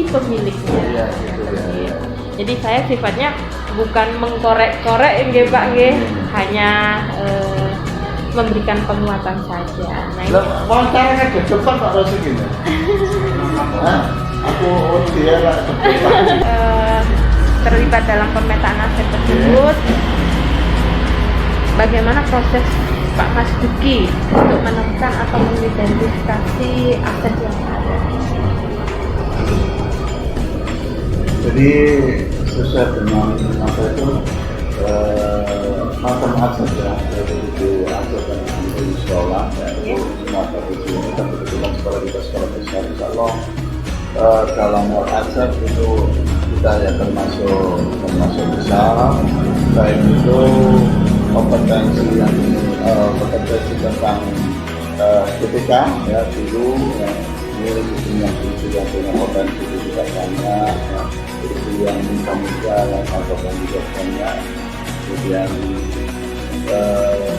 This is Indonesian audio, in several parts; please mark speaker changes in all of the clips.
Speaker 1: si pemiliknya.
Speaker 2: Iya, gitu ya.
Speaker 1: Jadi saya sifatnya bukan mengkorek-korek nggih Pak nggih, hanya memberikan penguatan saja. Nah,
Speaker 2: Lah, wawancaranya ke depan Pak Rosi gini. Hah? Aku dia lah ke depan.
Speaker 1: terlibat dalam pemetaan aset tersebut. Bagaimana proses Pak Mas Duki untuk menemukan atau mengidentifikasi aset yang ada?
Speaker 2: Jadi sesuai dengan apa itu macam aset ya, jadi itu aset yang di sekolah ya, itu semua dari sini kan kebetulan sekolah kita sekolah besar, insya Allah dalam hal aset itu kita ya termasuk besar. Selain itu kompetensi tentang PPK ya dulu ya, ini yang punya potensi juga banyak ya, itu yang muda yang kompetensi juga banyak. Kemudian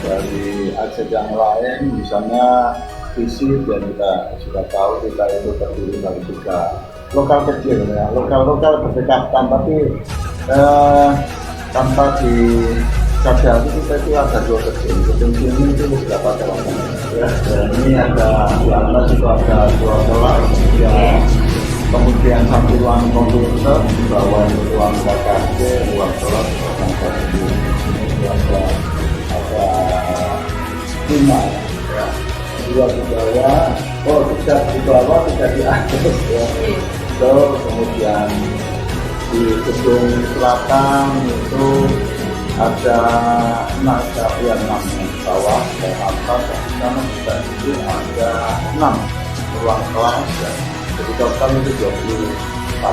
Speaker 2: dari aset yang lain misalnya fisik yang kita sudah tahu kita itu terdiri dari tiga lokal kecil ya, lokal berdekatan tapi tanpa disadari kita itu ada dua kecil ini itu berapa orang ya, ini ada di atas itu ada dua kelas ya, kemudian satu ruang komputer di bawah itu ruang KKD, ruang kelas ruang KKD itu ada lima ya, dua di bawah, tiga di bawah, tiga di atas ya. So, kemudian di gedung selatan itu ada 6 bawah dan atas, dan di sana juga itu ada 6 ruang kelas ya. Jadi total itu 24.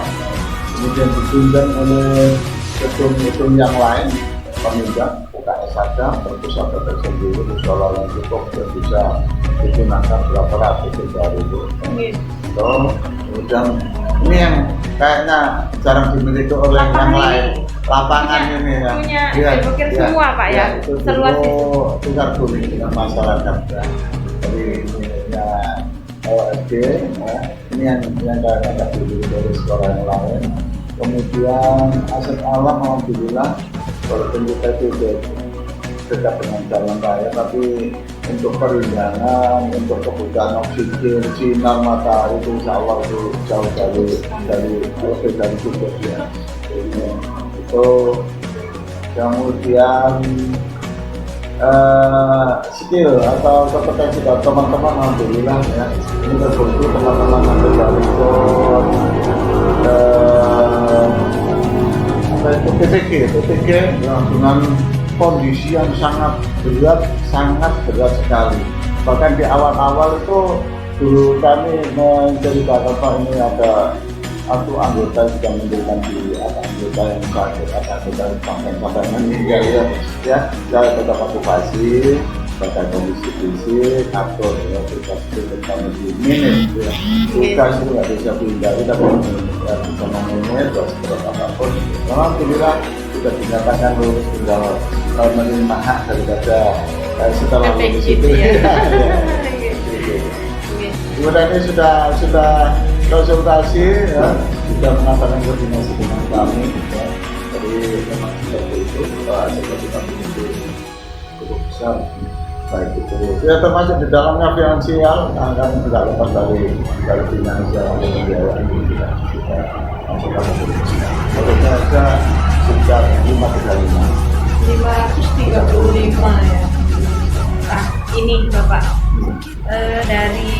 Speaker 2: Kemudian ditunjang oleh gedung-gedung yang lain penunjang UKS ada, terpusat tersendiri, musola yang cukup dan bisa digunakan berapa ratus ribu. So, kemudian ini yang kayaknya jarang dimiliki oleh yang lain. Lapangan ini ya.
Speaker 1: Punya semua Pak ya.
Speaker 2: Itu
Speaker 1: seluas itu.
Speaker 2: Tukar guling dengan masyarakat ya. Jadi ini OSD ya. Ini yang kayaknya nggak dimiliki dari sekolah yang lain. Kemudian aset alam alhamdulillah walaupun kita itu dekat dengan jalan raya, tapi untuk perindangan, untuk kebutuhan oksigen, sinar matahari itu insya Allah itu jauh dari cukup ya. Itu kemudian skill atau kompetensi dari teman-teman alhamdulillah ya. Ini terbukti teman-teman sampai dari PTG dengan kondisi yang sangat berat sekali. Bahkan di awal-awal itu dulu kami menceritakan Pak ini ada satu anggota yang sudah mendirikan di anggota yang sakit, ada anggota yang sampai meninggal ya, saya tetap okupasi bahkan kondisi fisik atau ya kita tentang di minus ya, tugas itu nggak bisa dihindari tapi nggak bisa memanage atau seperti apapun. Alhamdulillah sudah dinyatakan lulus, tinggal menerima hak daripada setelah lulus itu ya. Kemudian ini sudah konsultasi ya, sudah mengatakan koordinasi dengan kami ya. Jadi memang seperti itu seperti kami itu cukup besar baik itu ya, termasuk di dalamnya finansial kan tidak lepas dari finansial pembiayaan kita masukkan menurutnya saja sekitar 535
Speaker 1: ya. Nah, ini Bapak dari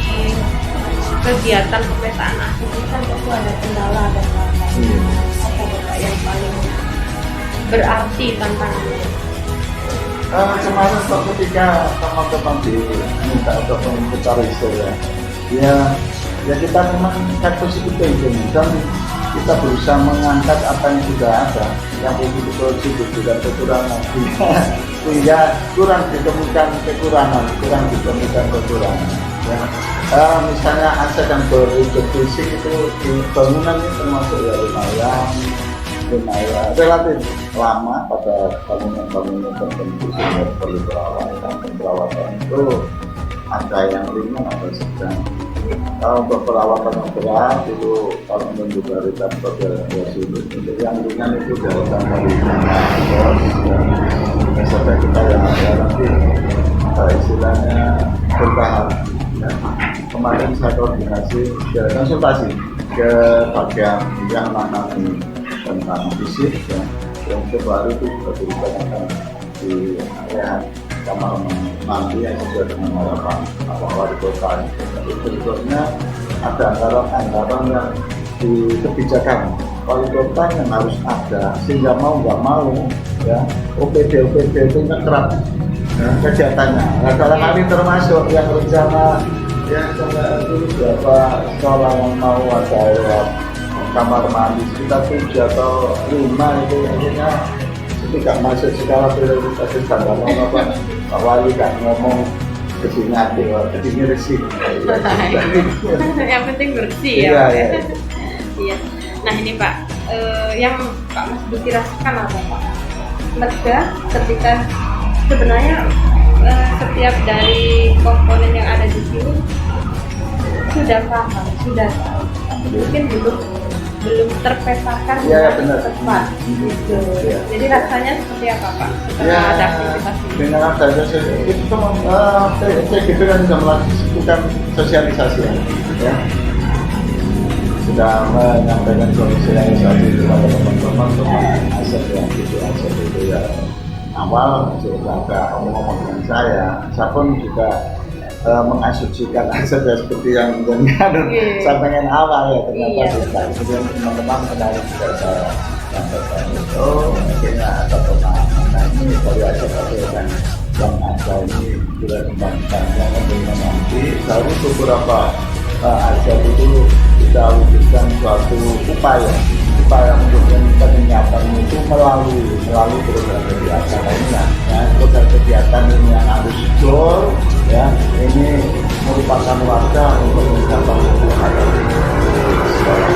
Speaker 1: kegiatan pemetaan aset itu kan tentu ada kendala dan lain-lain. Apa Bapak yang paling berarti tantangannya?
Speaker 2: Kemarin ketika teman-teman diminta untuk kita riset ya kita memang kasus itu penting dan kita berusaha mengangkat apa yang sudah ada yang betul-betul tidak kekurangan sehingga kurang ditemukan kekurangan ya. Misalnya aset yang berwujud fisik itu di bangunan ini termasuk ya lumayan relatif lama pada bangunan tertentu sehingga perlu perawatan itu ada yang ringan ada sedang Untuk perawatan yang berat itu kalau menunggu dari dokter ya sulit. Untuk yang ringan itu dilakukan dari bos dan sampai kita ya nanti istilahnya bertahap. Ya. Kemarin saya koordinasi ke konsultasi ke bagian yang menangani tentang fisik ya. Yang baru itu juga diberikan di area kamar mandi yang sesuai dengan harapan wali kota. Tapi berikutnya ada anggaran yang di kebijakan wali kota yang harus ada sehingga mau nggak mau ya OPD itu kerap ya, kegiatannya. Nah dalam hal ini termasuk yang rencana ya itu beberapa sekolah yang mau ada ya, kamar mandi sekitar 7 atau 5 itu akhirnya tidak masuk skala prioritas standar apa Pak Wali kan ngomong kesini ada kesini bersih
Speaker 1: yang penting bersih
Speaker 2: iya,
Speaker 1: ya
Speaker 2: iya.
Speaker 1: iya. Nah ini Pak yang Pak Mas Duki rasakan apa Pak? Lega ketika sebenarnya setiap dari komponen yang ada di sini sudah paham, sudah tahu, mungkin belum terpetakan
Speaker 2: benar.
Speaker 1: tepat gitu.
Speaker 2: Ya.
Speaker 1: Jadi rasanya seperti apa Pak setelah
Speaker 2: Ya,
Speaker 1: ada aktivitas ini?
Speaker 2: dengan adanya itu PGB kan sudah melakukan sosialisasi ya. Sudah menyampaikan sosialisasi kepada teman-teman tentang aset yang aset itu ya awal sudah ada ngomong dengan saya pun juga mengasumsikan aset ya seperti yang sampaikan awal ya ternyata tidak. Kemudian teman-teman menarik juga saya sampaikan itu akhirnya ada pemahaman. Nah ini dari aset kan yang ada ini sudah dikembangkan yang tentunya nanti baru beberapa aset itu kita wujudkan suatu upaya untuk peningkatan itu melalui program kegiatan lainnya. Ya, program kegiatan ini yang harus goal ya ini merupakan warga untuk mencapai kebutuhan sekolah.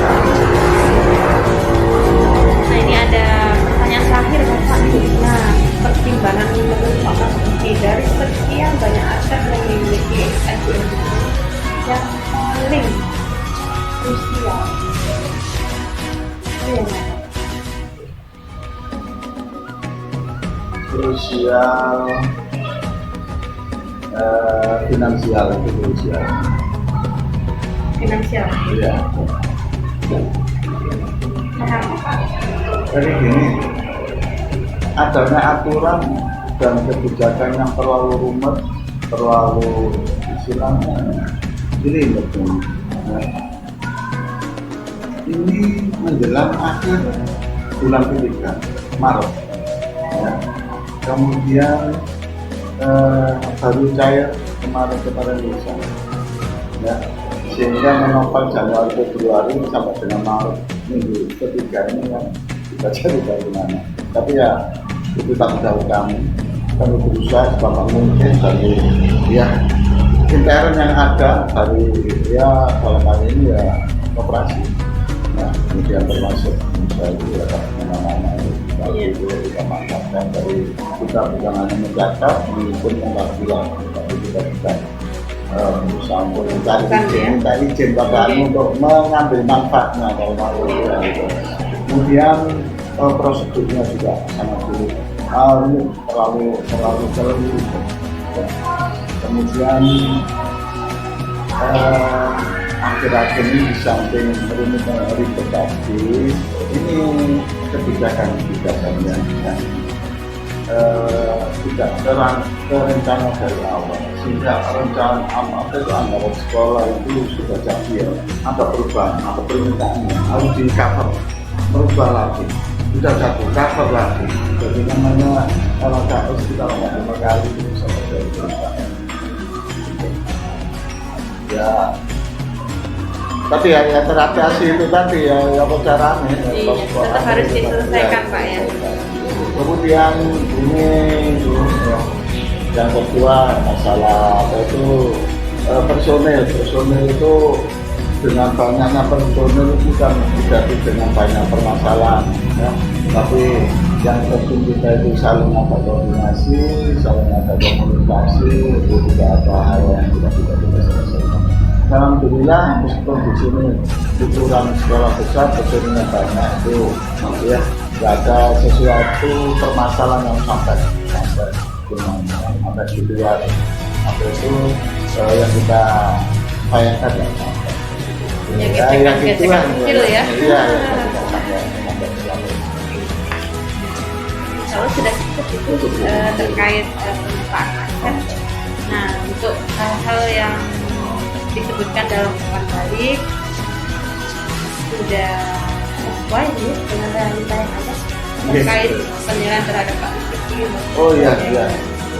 Speaker 1: Nah ini ada pertanyaan terakhir Bapak. Nah pertimbangan menurut Pak Mas Duki dari sekian banyak aset yang dimiliki SDM yang paling krusial
Speaker 2: krusial finansial itu krusial.
Speaker 1: Finansial.
Speaker 2: Iya.
Speaker 1: Kenapa?
Speaker 2: Jadi gini, adanya aturan dan kebijakan yang terlalu rumit, terlalu istilahnya ini betul. Ini menjelang akhir bulan ketiga Maret ya. Kemudian baru cair kemarin lusa ya, sehingga menopang Januari Februari sampai dengan Maret minggu ketiga ini yang kita cari bagaimana. Tapi ya itu tanggung jawab kami berusaha sebanyak mungkin dari ya intern yang ada dari ya dalam hal ini ya operasi. Nah, kemudian termasuk misalnya ya nama-nama itu kita manfaatkan dari kita bukan hanya mencatat maupun membagikan, tapi kita bisa berusaha untuk minta izin bapak untuk mengambil manfaatnya dari manusia itu. Kemudian prosedurnya juga sangat sulit. Ini terlalu kemudian akhir-akhir ini di samping ribet tadi ini kebijakan yang tidak terencana dari awal sehingga rencana apa itu anggaran sekolah itu sudah jadi ada perubahan atau permintaannya harus di cover merubah lagi sudah jatuh cover lagi jadi namanya LKS kita 5 kali itu bisa terjadi perubahan ya. Tapi ya terapiasi itu tadi ya apa caranya
Speaker 1: tetap harus diselesaikan Pak ya.
Speaker 2: Kemudian ini ya, yang kedua masalah apa itu personil itu dengan banyaknya personil itu kan tidak dengan banyak permasalahan ya. Tapi yang penting kita itu saling ada koordinasi, saling ada komunikasi, itu tidak ada hal yang tidak bisa kita selesaikan. alhamdulillah meskipun di sini ukuran sekolah besar bedanya banyak itu ya, nggak ada sesuatu permasalahan yang sampai dengan sampai di luar apa itu yang kita bayangkan ya.
Speaker 1: Yang gesekan kecil ya.
Speaker 2: Iya.
Speaker 1: Kalau sudah cukup itu terkait pembukaan aset. Nah, untuk hal-hal yang disebutkan dalam papan balik sudah sesuai ya dengan realita yang ada terkait penilaian terhadap Pak Rizky.
Speaker 2: Oh iya, yang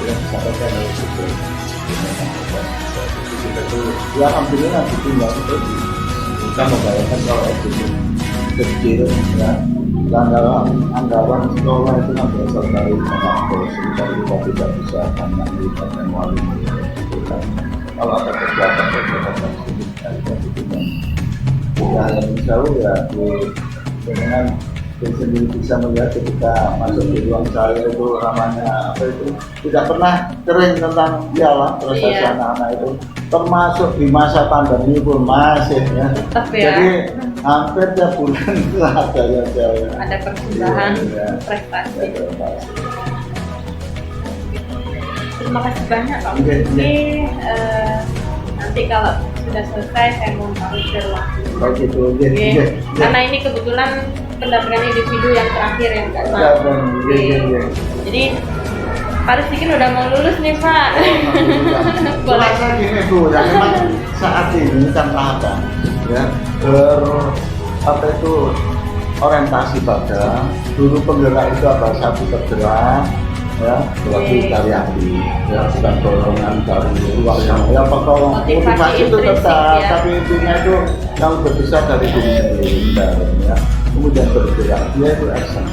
Speaker 2: disampaikan itu. Ya alhamdulillah ditinggal itu kita membayangkan kalau itu kecil ya, anggaran sekolah itu kan berasal dari banyak dosen, tapi kita tidak bisa hanya melibatkan wali kalau ada kegiatan kita ditinggal ya yang insya Allah ya dengan sendiri bisa melihat ketika masuk di ruang saya itu namanya apa itu tidak pernah kering tentang piala prestasi anak-anak itu, termasuk di masa pandemi pun masih ya.
Speaker 1: Tetap ya.
Speaker 2: Jadi hampir tiap bulan itu ada yang saya
Speaker 1: ada persembahan prestasi. Terima kasih banyak Pak Rizky. Nanti kalau sudah selesai saya mau taruh langsung.
Speaker 2: Oh gitu,
Speaker 1: Karena ini kebetulan pendampingan individu yang terakhir yang ke-6. Jadi Pak Rizky udah mau lulus nih Pak.
Speaker 2: Boleh. Gini Bu, ya memang saat ini kan ada ya apa itu orientasi pada dulu penggerak itu apa satu tergerak ya berarti karyati ya bukan dorongan dari luar yang ya pokok motivasi itu tetap ya. Tapi intinya itu yang berbesar dari diri sendiri ya kemudian bergerak dia itu action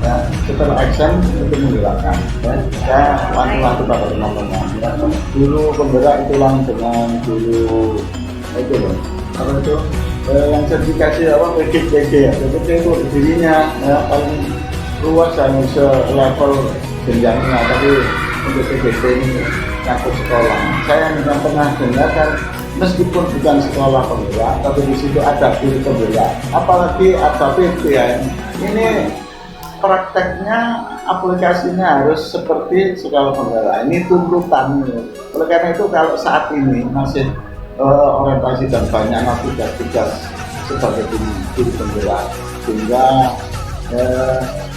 Speaker 2: ya setelah action itu menggerakkan ya saya wanti-wanti pada teman-teman ya dulu penggerak itu lang dengan dulu itu loh apa itu yang sertifikasi apa PGPG ya PGPG itu dirinya ya paling luas hanya selevel jenjangnya, tapi untuk PGP ini ngaku sekolah. Saya tidak pernah dengar kan, meskipun bukan sekolah penggerak, tapi di situ ada guru penggerak. Apalagi ada PP ya. Ini prakteknya aplikasinya harus seperti sekolah penggerak. Ini tuntutan. Oleh karena itu kalau saat ini masih orientasi dan banyak tugas-tugas sebagai guru penggerak, sehingga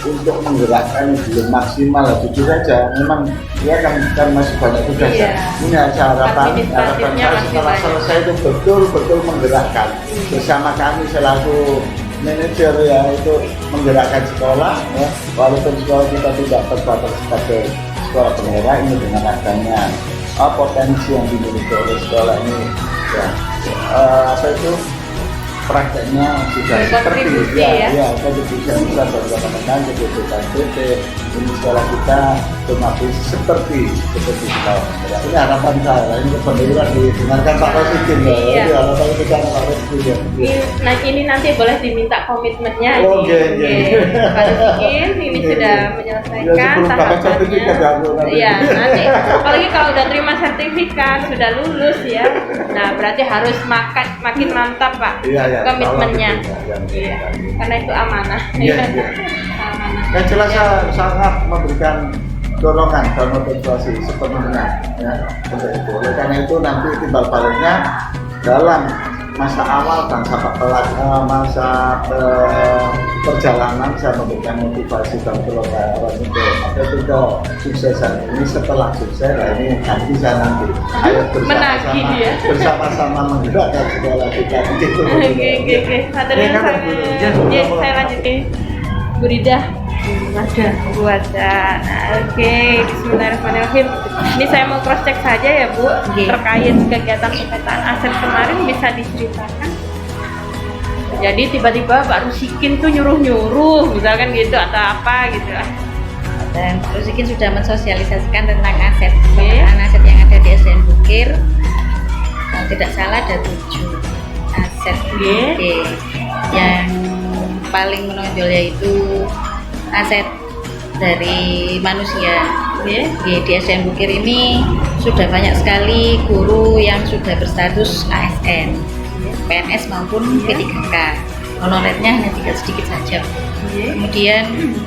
Speaker 2: untuk menggerakkan belum maksimal, jujur saja memang dia kan masih banyak tugas ya. Ini harapan saya setelah selesai itu betul-betul menggerakkan bersama kami selaku manajer ya itu menggerakkan sekolah ya, walaupun sekolah kita tidak terbatas sebagai sekolah penggerak ini dengan adanya potensi yang dimiliki oleh sekolah ini ya apa itu prakteknya sudah seperti ya kontribusi yang besar dari teman-teman kebutuhan PT ini sekolah kita otomatis seperti sekolah. Ini harapan saya, ini kebenaran didengarkan Pak Presiden ya. Ini harapan kita Pak Presiden.
Speaker 1: Nah ini nanti boleh diminta komitmennya
Speaker 2: Oke.
Speaker 1: Pak Presiden ini sudah menyelesaikan tahapannya. Iya nanti apalagi kalau udah terima sertifikat sudah lulus ya. Nah berarti harus makin mantap Pak. Komitmennya, karena itu amanah. Amanah.
Speaker 2: Yang jelas saya sangat memberikan dorongan dan motivasi sepenuhnya, ya untuk itu. Oleh karena itu nanti timbal baliknya dalam masa awal dan masa perjalanan saya memberikan motivasi dan dorongan untuk itu kesuksesan ini. Setelah sukses, nah ini nanti saya nanti ayo bersama-sama menggerakkan sekolah kita begitu.
Speaker 1: Oke. Saya lanjutin Bu Rida. Puasa. Oke, bismillahirrahmanirrahim. Ini saya mau cross check saja ya Bu, terkait kegiatan pemetaan aset kemarin bisa diceritakan. Jadi tiba-tiba Pak Rusikin tuh nyuruh misalkan gitu atau apa gitu.
Speaker 3: Dan Pak Rusikin sudah mensosialisasikan tentang aset pemetaan aset yang ada di SDN Bukir. Kalau tidak salah ada 7 aset yang paling menonjol yaitu aset dari manusia
Speaker 1: Oke.
Speaker 3: Di SDN Bukir ini sudah banyak sekali guru yang sudah berstatus ASN, PNS maupun P3K. Honorernya hanya sedikit saja. Kemudian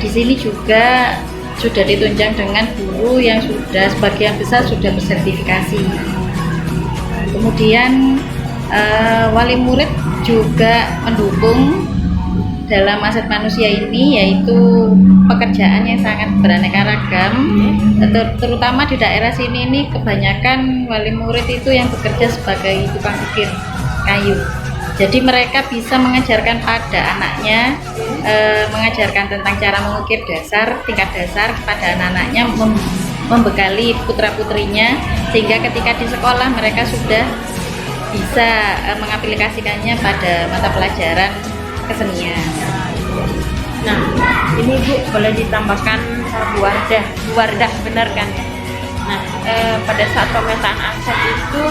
Speaker 3: di sini juga sudah ditunjang dengan guru yang sudah sebagian besar sudah bersertifikasi. Kemudian wali murid juga mendukung dalam aset manusia ini, yaitu pekerjaan yang sangat beraneka ragam. Terutama di daerah sini ini kebanyakan wali murid itu yang bekerja sebagai tukang ukir kayu. Jadi mereka bisa mengajarkan pada anaknya, mengajarkan tentang cara mengukir tingkat dasar kepada anak-anaknya, membekali putra-putrinya, sehingga ketika di sekolah mereka sudah bisa mengaplikasikannya pada mata pelajaran kesenian.
Speaker 1: Nah, ini Bu boleh ditambahkan wardah benar kan ya? Nah, pada saat pemetaan aset itu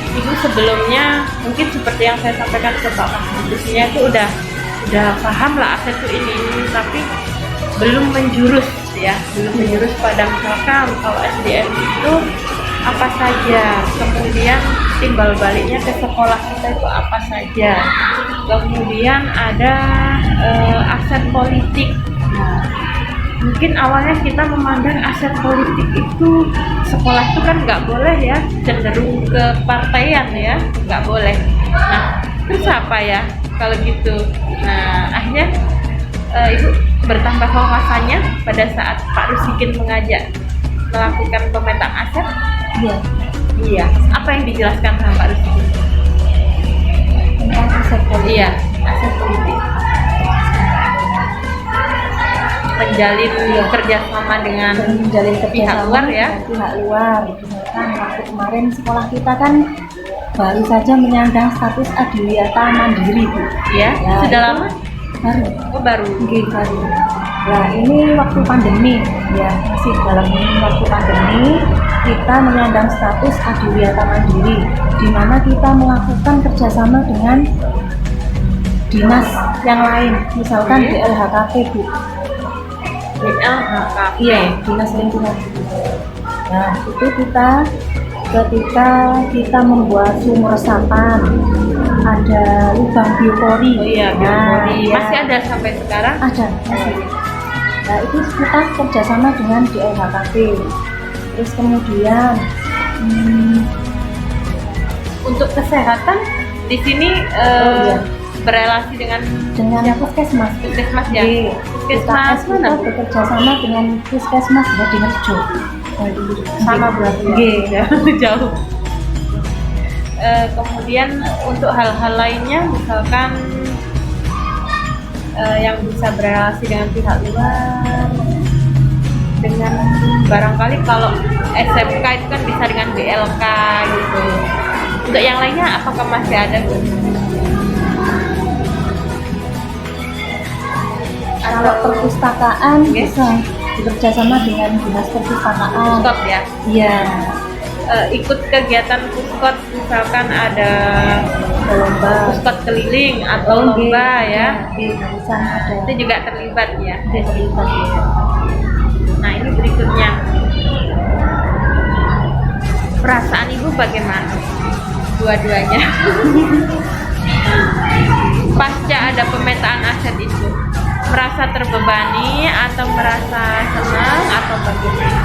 Speaker 1: Ibu sebelumnya mungkin seperti yang saya sampaikan ke Pak Mas itu udah paham lah aset itu ini, tapi belum menjurus pada misalkan kalau SDN itu apa saja, kemudian timbal baliknya ke sekolah kita itu apa saja, kemudian ada aset politik. Nah, mungkin awalnya kita memandang aset politik itu sekolah itu kan nggak boleh ya, cenderung ke partaian ya, nggak boleh. Nah, terus apa ya kalau gitu? Nah, akhirnya Ibu bertambah wawasannya pada saat Pak Rusikin mengajak melakukan pemetaan aset. Iya. Apa yang dijelaskan sama Pak Rusikin?
Speaker 3: Tentang aset politik.
Speaker 1: Iya, aset politik. Menjalin kerjasama dengan pihak luar ya.
Speaker 4: Pihak luar. Misalkan waktu kemarin sekolah kita kan baru saja menyandang status adiwiyata mandiri, Bu.
Speaker 1: Ya, sudah
Speaker 4: itu
Speaker 1: lama?
Speaker 4: Baru.
Speaker 1: Oh, baru.
Speaker 4: Oke, baru. Nah, ini waktu pandemi ya, masih dalam waktu pandemi kita menyandang status adiwiyata mandiri, di mana kita melakukan kerjasama dengan dinas yang lain, misalkan DLHKP, Bu.
Speaker 1: DLHKP.
Speaker 4: Iya, dinas lingkungan hidup. Nah, itu kita ketika kita membuat sumur resapan, ada lubang biopori.
Speaker 1: Oh iya,
Speaker 4: Nah,
Speaker 1: biopori.
Speaker 4: iya.
Speaker 1: Masih ada sampai sekarang?
Speaker 4: Ada, masih. Nah, itu kita kerjasama dengan DLHKP. Terus kemudian
Speaker 1: Untuk kesehatan di sini
Speaker 4: iya.
Speaker 1: berelasi dengan
Speaker 4: puskesmas.
Speaker 1: puskesmas ya.
Speaker 4: Iya.
Speaker 1: Puskesmas
Speaker 4: kita
Speaker 1: mana? Bu?
Speaker 4: bekerja sama dengan puskesmas Badirejo.
Speaker 1: Sama berarti ya?
Speaker 4: Iya.
Speaker 1: Jauh. Kemudian untuk hal-hal lainnya misalkan yang bisa berelasi dengan pihak luar, dengan barangkali kalau SMK itu kan bisa dengan BLK gitu. Untuk yang lainnya apakah masih ada, Bu?
Speaker 4: Kalau perpustakaan bisa bekerja sama dengan dinas perpustakaan.
Speaker 1: Puskot ya?
Speaker 4: Iya.
Speaker 1: Ikut kegiatan puskot misalkan ada
Speaker 4: Lomba.
Speaker 1: puskot keliling atau lomba ya,
Speaker 4: Bisa ada.
Speaker 1: itu juga terlibat ya.
Speaker 4: Terlibat ya.
Speaker 1: Nah, ini berikutnya, perasaan Ibu bagaimana? Dua-duanya. Pasca ada pemetaan aset itu, merasa terbebani atau merasa senang atau bagaimana?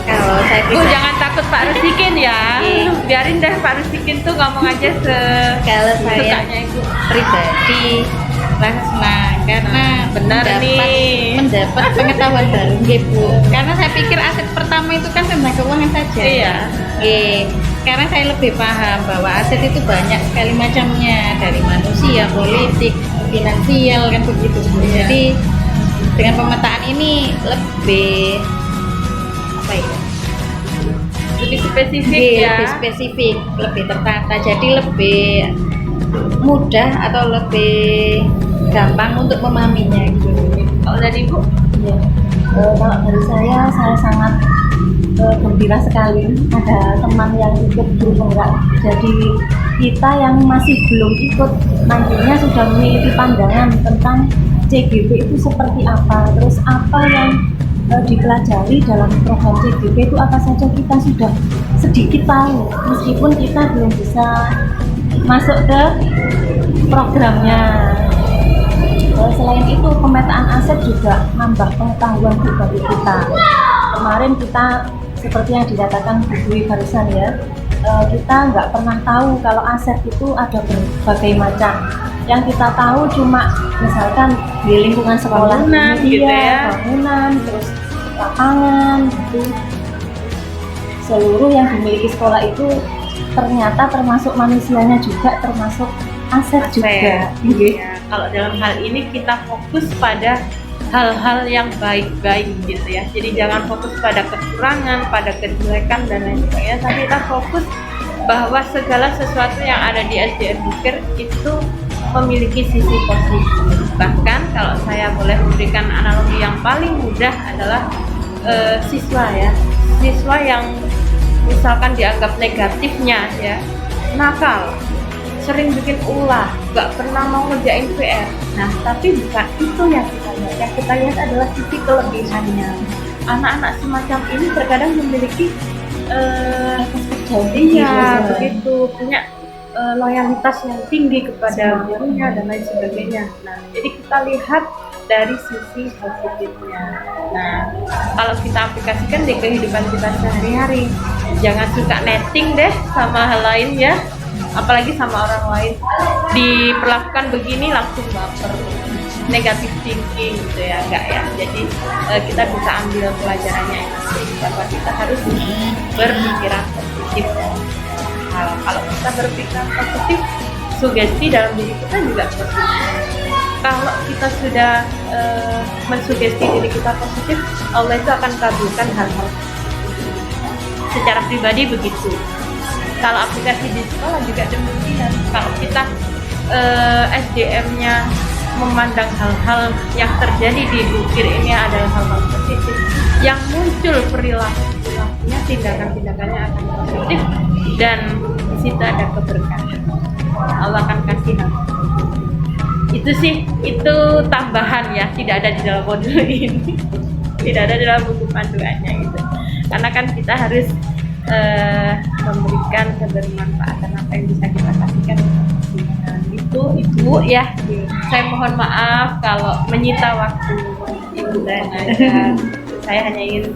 Speaker 3: Kalau saya
Speaker 1: Bu,
Speaker 3: pribadi,
Speaker 1: jangan takut Pak Rusikin ya. Biarin deh Pak Rusikin tuh ngomong aja
Speaker 3: kalau saya
Speaker 1: sesukanya Ibu.
Speaker 3: pribadi rasa senang karena
Speaker 1: Benar nih.
Speaker 3: mendapat pengetahuan baru, nggih, Bu. Karena saya pikir aset pertama itu kan tentang keuangan saja.
Speaker 1: Iya.
Speaker 3: Nggih. Sekarang saya lebih paham bahwa aset itu banyak sekali macamnya, dari manusia, politik, finansial kan begitu.
Speaker 1: Iya.
Speaker 3: Jadi dengan pemetaan ini lebih apa ya?
Speaker 1: Lebih spesifik
Speaker 3: Iya,
Speaker 1: ya.
Speaker 3: lebih spesifik, lebih tertata, jadi lebih mudah atau lebih gampang untuk memahaminya gitu.
Speaker 1: Kalau dari Ibu?
Speaker 4: Ya. Kalau dari saya sangat gembira sekali ada teman yang ikut guru penggerak. Jadi kita yang masih belum ikut nantinya sudah memiliki pandangan tentang CGP itu seperti apa, terus apa yang dipelajari dalam program CGP itu apa saja kita sudah sedikit tahu meskipun kita belum bisa masuk ke programnya. Selain itu pemetaan aset juga nambah pengetahuan bagi kita. Kemarin kita seperti yang dikatakan Bu Dwi barusan ya, kita nggak pernah tahu kalau aset itu ada berbagai macam. Yang kita tahu cuma misalkan di lingkungan sekolah
Speaker 1: Bangunan, gitu ya.
Speaker 4: bangunan, terus lapangan gitu. Seluruh yang dimiliki sekolah itu ternyata termasuk manusianya juga, termasuk aset juga.
Speaker 1: Ya, kalau dalam hal ini kita fokus pada hal-hal yang baik-baik gitu ya. Jadi jangan fokus pada kekurangan, pada kejelekan dan lain sebagainya, tapi kita fokus bahwa segala sesuatu yang ada di SDN Bukir itu memiliki sisi positif. Bahkan kalau saya boleh memberikan analogi yang paling mudah adalah siswa ya. Siswa yang misalkan dianggap negatifnya ya, nakal, sering bikin ulah, gak pernah mau ngerjain PR. Nah, tapi bukan itu yang kita lihat. Yang kita lihat adalah sisi kelebihannya. Anak-anak semacam ini terkadang memiliki begitu, punya loyalitas yang tinggi kepada gurunya dan lain sebagainya. Nah, jadi kita lihat dari sisi positifnya. Nah, kalau kita aplikasikan di kehidupan kita sehari-hari, jangan suka netting deh sama hal lain ya. Apalagi sama orang lain, diperlakukan begini langsung baper, negatif thinking gitu ya, enggak ya. Jadi kita bisa ambil pelajarannya itu bahwa kita harus berpikiran positif. Kalau kita berpikiran positif, sugesti dalam diri kita juga positif. Kalau kita sudah mensugesti diri kita positif, Allah itu akan kabulkan hal-hal secara pribadi begitu. Kalau aplikasi di sekolah juga demikian. Kalau kita SDM-nya memandang hal-hal yang terjadi di Bukir ini adalah hal-hal positif, yang muncul perilakunya, tindakan-tindakannya akan positif, dan di situ ada keberkahan. Allah akan kasih hal. Itu sih, itu tambahan ya, tidak ada di dalam modul ini, tidak ada di dalam buku panduannya gitu. Karena kan kita harus memberikan kebermanfaatan apa yang bisa kita kasihkan. Itu Ibu ya, saya mohon maaf kalau menyita waktu Ibu dan saya hanya ingin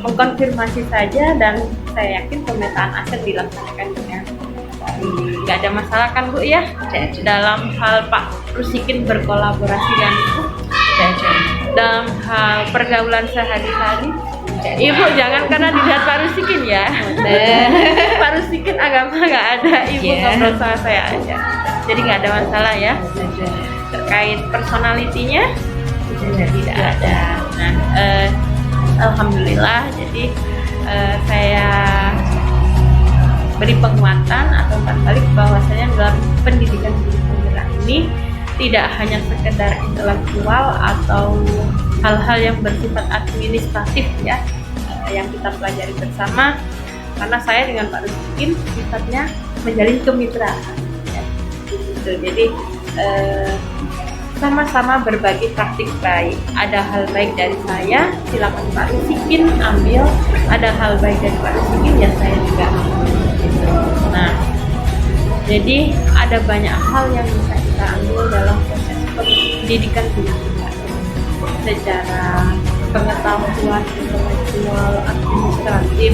Speaker 1: mengkonfirmasi saja, dan saya yakin pemetaan aset dilaksanakan dengan nggak ada masalah kan Bu ya. Dalam hal Pak Rusikin berkolaborasi dengan Ibu dalam hal pergaulan sehari-hari. Ibu jangan karena dilihat Pak Rusikin ya. Pak Rusikin agama nggak ada, Ibu ngobrol sama saya aja. Jadi nggak ada masalah ya. Terkait personalitinya tidak ada. Nah, alhamdulillah. Jadi saya beri penguatan atau balik bahwasanya dalam pendidikan penggerak ini tidak hanya sekedar intelektual atau hal-hal yang bersifat administratif ya, yang kita pelajari bersama, karena saya dengan Pak Rusikin sifatnya menjalin kemitraan ya, gitu. Jadi sama-sama berbagi praktik baik. Ada hal baik dari saya, silakan Pak Rusikin ambil. Ada hal baik dari Pak Rusikin, ya saya juga ambil gitu. Nah, jadi ada banyak hal yang bisa kita ambil dalam proses pendidikan kita, secara pengetahuan intelektual, administratif,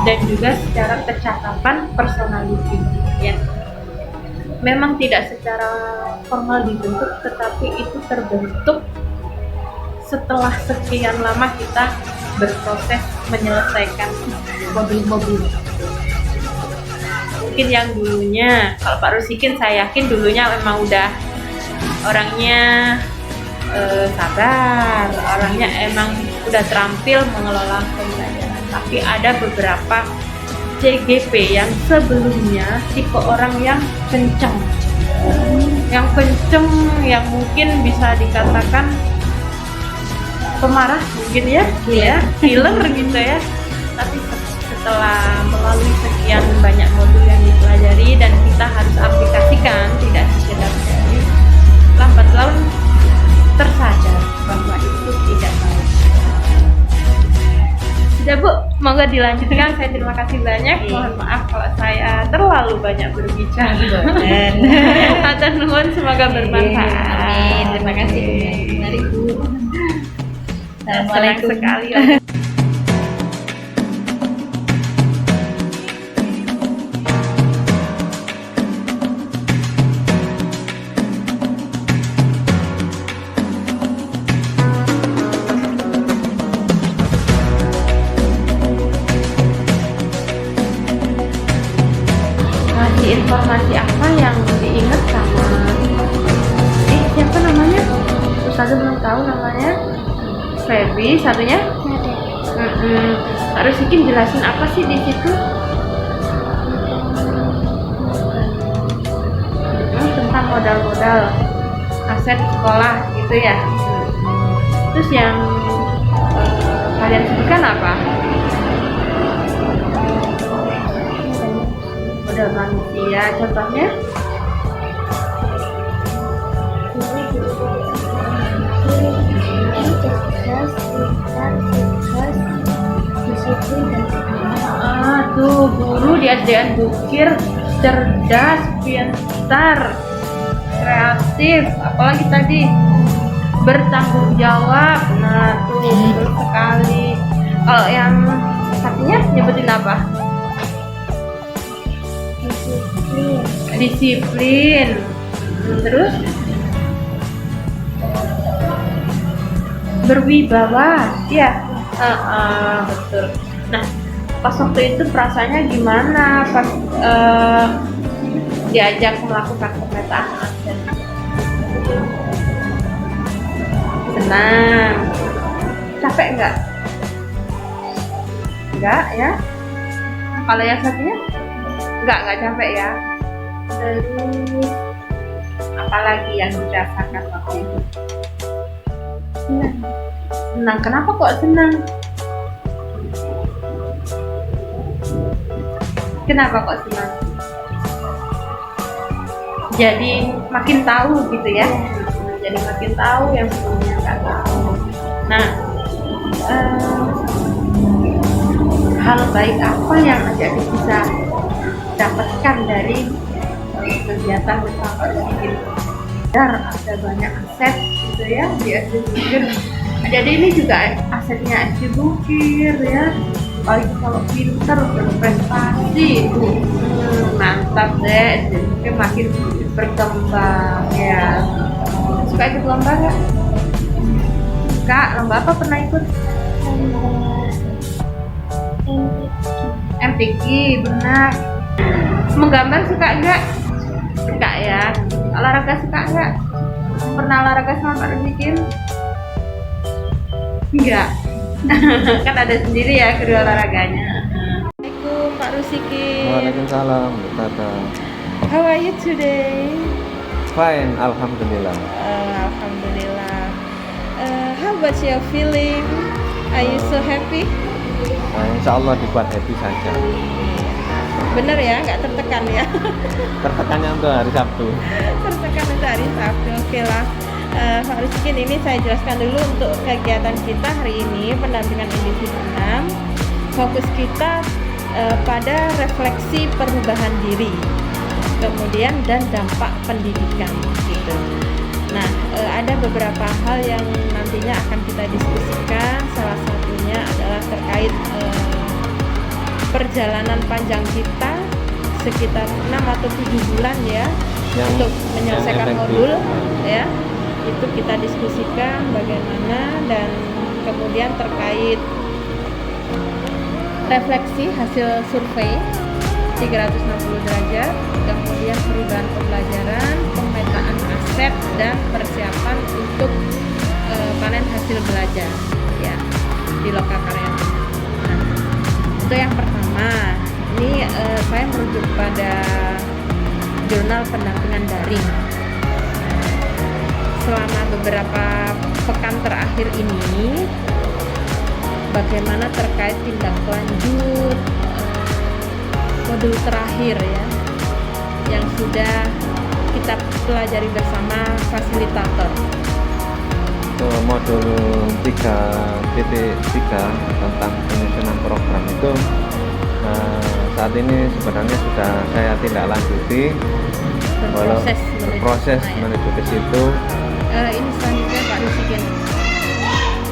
Speaker 1: dan juga secara kecakapan personality ya. Memang tidak secara formal dibentuk, tetapi itu terbentuk setelah sekian lama kita berproses menyelesaikan mobil-mobil. Mungkin yang dulunya, kalau Pak Rusikin saya yakin dulunya memang udah orangnya sabar, orangnya emang udah terampil mengelola pembelajaran. Tapi ada beberapa CGP yang sebelumnya tipe orang yang kenceng, yang mungkin bisa dikatakan pemarah mungkin ya, killer gitu ya. Tapi setelah melalui sekian banyak modul yang dipelajari dan kita harus aplikasikan, tidak sekedar teori, lambat laun tersadar bahwa itu tidak baik. Sudah Bu, semoga dilanjutkan. Saya terima kasih banyak. Mohon maaf kalau saya terlalu banyak berbicara. Atur nuwun, semoga bermanfaat.
Speaker 3: Amin. Terima kasih. Mari Bu.
Speaker 1: Senang sekali. Informasi apa yang diingat sama siapa namanya? Ustazah belum tahu namanya. Feby, satunya? Harus Ikin jelasin apa sih di situ? Tentang modal-modal aset sekolah gitu ya. Terus yang kalian sebutkan apa? Modal manusia, contohnya? Tuh guru di SDN Bukir cerdas, pintar, kreatif, apalagi tadi bertanggung jawab. Nah tuh betul sekali. Kalau yang satunya nyebutin apa? Disiplin. Terus berwibawa, ya. Betul. Nah, pas waktu itu perasaannya gimana pas diajak melakukan pemetaan aset? Senang. Capek enggak? Enggak ya. Kalau yang satunya? Enggak capek ya. Terus apalagi yang dirasakan waktu itu? Senang. Kenapa kok senang? Kenapa kok senang? Jadi makin tahu gitu ya. Jadi makin tahu yang sebelumnya nggak tahu. Nah, hal baik apa yang adik bisa dapatkan dari kegiatan bersama Bukir? Ada banyak aset gitu ya di SD Bukir. Jadi ini juga asetnya SD Bukir ya. Apalagi kalau pinter berprestasi itu mantap deh. Jadi makin berkembang ya. Suka ikut lomba nggak? Suka. Lomba apa pernah ikut? MTQ, benar. Menggambar suka nggak? Suka ya. Olahraga suka nggak? Pernah olahraga sama Pak Rusikin? Enggak. Kan ada sendiri ya kedua olahraganya. Assalamualaikum Pak Rusikin.
Speaker 5: Waalaikumsalam, Bu Tata.
Speaker 1: How are you today?
Speaker 5: Fine, alhamdulillah.
Speaker 1: Alhamdulillah. How about your feeling? Are you so happy?
Speaker 5: Nah, insya Allah dibuat happy saja.
Speaker 1: Bener ya, nggak tertekan ya?
Speaker 5: Tertekannya untuk hari Sabtu.
Speaker 1: Tertekan untuk hari Sabtu, oke lah. Pak Rusikin, ini saya jelaskan dulu untuk kegiatan kita hari ini, pendampingan individu 6. Fokus kita pada refleksi perubahan diri, kemudian dan dampak pendidikan gitu. Nah, ada beberapa hal yang nantinya akan kita diskusikan. Salah satunya adalah terkait perjalanan panjang kita sekitar 6 atau 7 bulan ya untuk menyelesaikan modul ya. Itu kita diskusikan bagaimana, dan kemudian terkait refleksi hasil survei 360 derajat, kemudian perubahan pembelajaran, pemetaan aset, dan persiapan untuk panen hasil belajar ya di Lokakarya. Nah, itu yang pertama. Ini saya merujuk pada jurnal pendampingan daring. Selama beberapa pekan terakhir ini, bagaimana terkait tindak lanjut modul terakhir ya, yang sudah kita pelajari bersama fasilitator.
Speaker 5: untuk modul 3.3 tentang penyusunan program itu saat ini sebenarnya sudah saya tindak lanjuti, berproses menuju ke situ.
Speaker 3: Ini selanjutnya Pak Rusikin,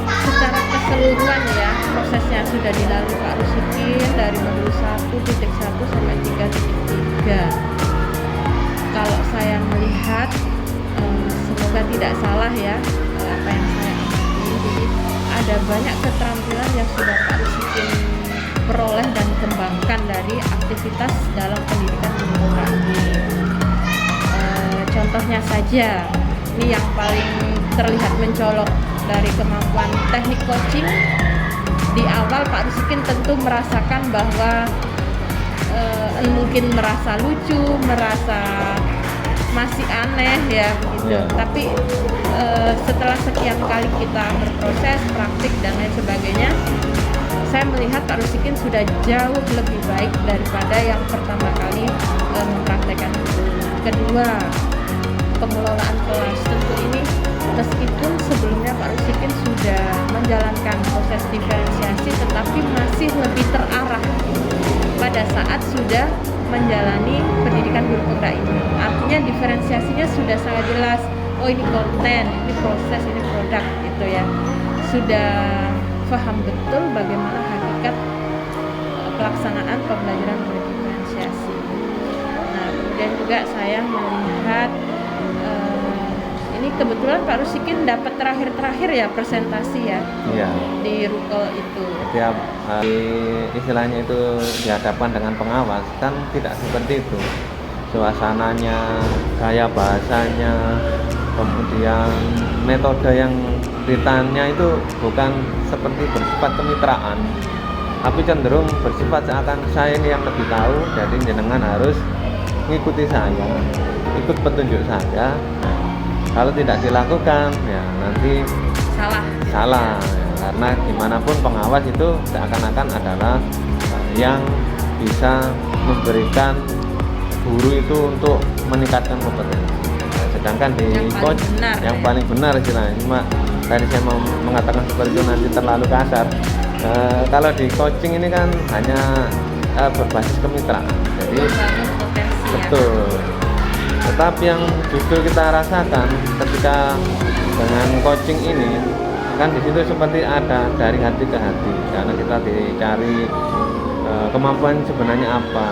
Speaker 3: secara keseluruhan ya prosesnya sudah dilalui Pak Rusikin dari modul 1.1 sampai 3.3. Kalau saya melihat, semoga tidak salah ya apa yang saya amati, jadi ada banyak keterampilan yang sudah Pak Rusikin peroleh dan kembangkan dari aktivitas dalam pendidikan guru kami. Contohnya saja, ini yang paling terlihat mencolok dari kemampuan teknik coaching. Di awal Pak Rusikin tentu merasakan bahwa mungkin merasa lucu, merasa masih aneh ya begitu.
Speaker 5: Ya.
Speaker 3: Tapi setelah sekian kali kita berproses, praktik dan lain sebagainya, saya melihat Pak Rusikin sudah jauh lebih baik daripada yang pertama kali mempraktekkan itu. Kedua, pengelolaan kelas. Tentu ini meskipun sebelumnya Pak Rusikin sudah menjalankan proses diferensiasi, tetapi masih lebih terarah pada saat sudah menjalani pendidikan guru penggerak ini. Artinya diferensiasinya sudah sangat jelas. Oh, ini konten, ini proses, ini produk gitu ya. Sudah paham betul bagaimana hakikat pelaksanaan pembelajaran berdiferensiasi. Nah, kemudian juga saya melihat ini kebetulan Pak Rusikin dapat terakhir ya presentasi ya
Speaker 5: Iya.
Speaker 3: di Ruko itu.
Speaker 5: Tiap hari istilahnya itu dihadapkan dengan pengawas, kan tidak seperti itu. Suasananya, gaya bahasanya, kemudian metode yang ditanya itu bukan seperti bersifat kemitraan, tapi cenderung bersifat seakan saya ini yang lebih tahu, jadi jenengan harus mengikuti saya, ikut petunjuk saya. Kalau tidak dilakukan ya nanti salah ya, karena gimana pun pengawas itu seakan-akan adalah yang bisa memberikan guru itu untuk meningkatkan kompetensi. Sedangkan di coach yang paling benar istilahnya, cuma tadi saya mau mengatakan seperti itu nanti terlalu kasar. Kalau di coaching ini kan hanya berbasis kemitraan, jadi betul. Tetapi yang justru kita rasakan ketika dengan coaching ini kan di situ seperti ada dari hati ke hati, karena kita dicari kemampuan sebenarnya apa.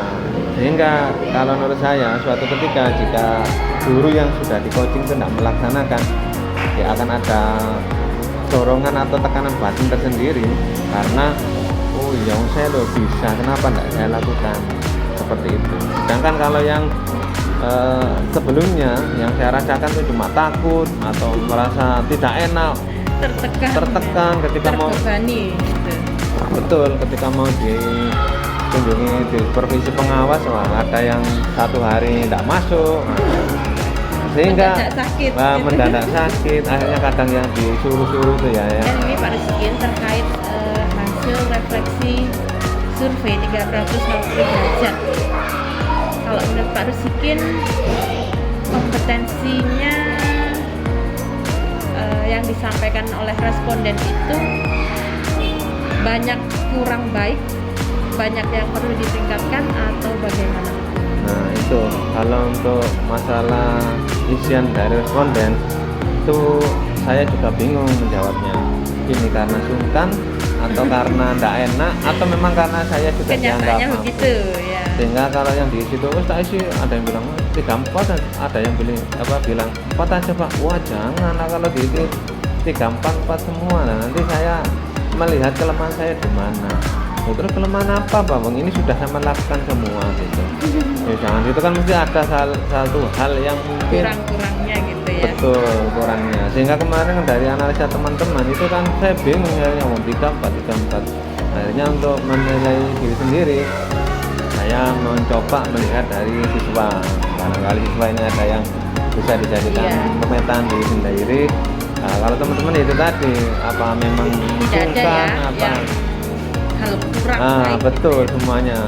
Speaker 5: Sehingga kalau menurut saya suatu ketika jika guru yang sudah di coaching itu tidak melaksanakan, ya akan ada dorongan atau tekanan batin tersendiri, karena oh ya saya loh bisa, kenapa tidak saya lakukan seperti itu. Sedangkan kalau yang sebelumnya yang saya rasakan itu cuma takut atau merasa tidak enak, tertekan ketika mau
Speaker 3: gitu.
Speaker 5: Betul, ketika mau dikunjungi di supervisi pengawas, wah ada yang 1 hari tidak masuk, sehingga
Speaker 3: mendadak sakit,
Speaker 5: mendadak sakit, akhirnya kadang yang disuruh-suruh itu ya.
Speaker 3: Dan ini Pak Rusikin terkait hasil refleksi survei 360 derajat. Kalau menurut Pak Rusikin, kompetensinya yang disampaikan oleh responden itu banyak kurang baik, banyak yang perlu ditingkatkan atau bagaimana?
Speaker 5: Nah itu, kalau untuk masalah isian dari responden itu saya juga bingung menjawabnya. Ini karena sungkan atau karena tidak enak atau memang karena saya sudah dianggap
Speaker 3: kenyataannya begitu ya.
Speaker 5: Sehingga kalau yang di situ tak isi, ada yang bilang 3-4, ada yang bilang 4 aja Pak. Wah jangan, nah, kalau di 3-4 semua, nah, nanti saya melihat kelemahan saya di mana. Terus kelemahan apa Pak? Bang ini sudah saya lakukan semua gitu. Ya jangan, itu kan mesti ada satu hal yang mungkin
Speaker 3: kurang-kurangnya gitu ya.
Speaker 5: Betul, kurangnya. Sehingga kemarin dari analisa teman-teman itu kan saya bingung ya, mau 3-4. Akhirnya untuk menilai diri sendiri, saya mencoba melihat dari siswa. Barangkali siswa ini ada yang bisa dijadikan pemetaan diri sendiri. Nah, kalau teman-teman itu tadi apa memang sungkan apa
Speaker 3: kalau kurang baik
Speaker 5: betul semuanya.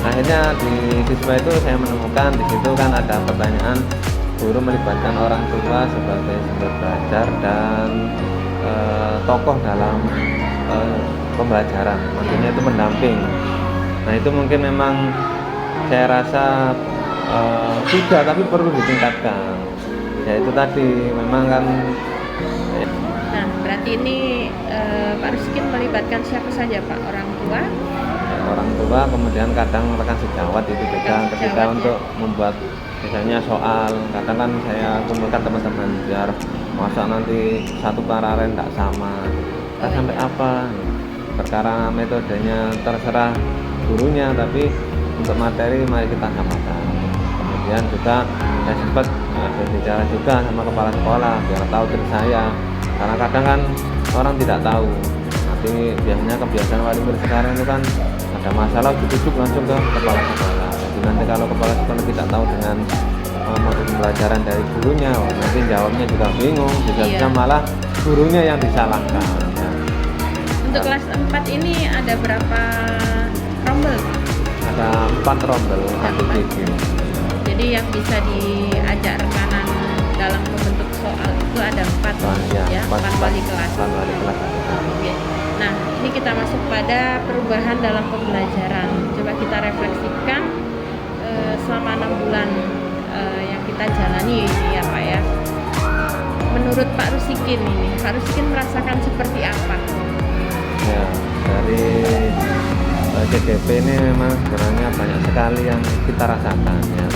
Speaker 5: Akhirnya di siswa itu saya menemukan di situ kan ada pertanyaan guru melibatkan orang tua sebagai sumber belajar dan tokoh dalam pembelajaran, maksudnya itu pendamping. Nah itu mungkin memang saya rasa sudah, tapi perlu ditingkatkan. Ya itu tadi memang kan.
Speaker 1: Nah, berarti ini Pak Ruskin melibatkan siapa saja Pak? Orang tua?
Speaker 5: Orang tua, kemudian kadang rekan sejawat itu juga ketika
Speaker 1: sejawat,
Speaker 5: untuk membuat misalnya soal, kadang kan saya kumpulkan teman-teman biar masa nanti satu paralel tidak sama, kita sampai apa, perkara metodenya terserah gurunya, tapi untuk materi mari kita samakan. Kemudian juga saya sempat berbicara juga sama kepala sekolah biar tahu trik saya, karena kadang kan orang tidak tahu. Nanti biasanya kebiasaan wali murid sekarang itu kan ada masalah ditunjuk langsung ke kepala sekolah. Jadi nanti kalau kepala sekolah tidak tahu dengan modul pembelajaran dari gurunya, nanti jawabnya juga bingung, bisa-bisa malah gurunya yang disalahkan. Ya.
Speaker 1: Untuk kelas 4 ini ada berapa rombel?
Speaker 5: Ada 4 rombel, satu bikin.
Speaker 1: Jadi yang bisa diajak rekanan dalam membentuk soal itu ada 4 ya, 4 wali kelas.
Speaker 5: 4 wali kelas.
Speaker 1: Oke. Nah, ini kita masuk pada perubahan dalam pembelajaran. Coba kita refleksikan selama 6 bulan yang kita jalani ini ya Pak ya. Menurut Pak Rusikin ini, Pak Rusikin merasakan seperti apa?
Speaker 5: Ya, dari CDP ini memang sebenarnya banyak sekali yang kita rasakan ya.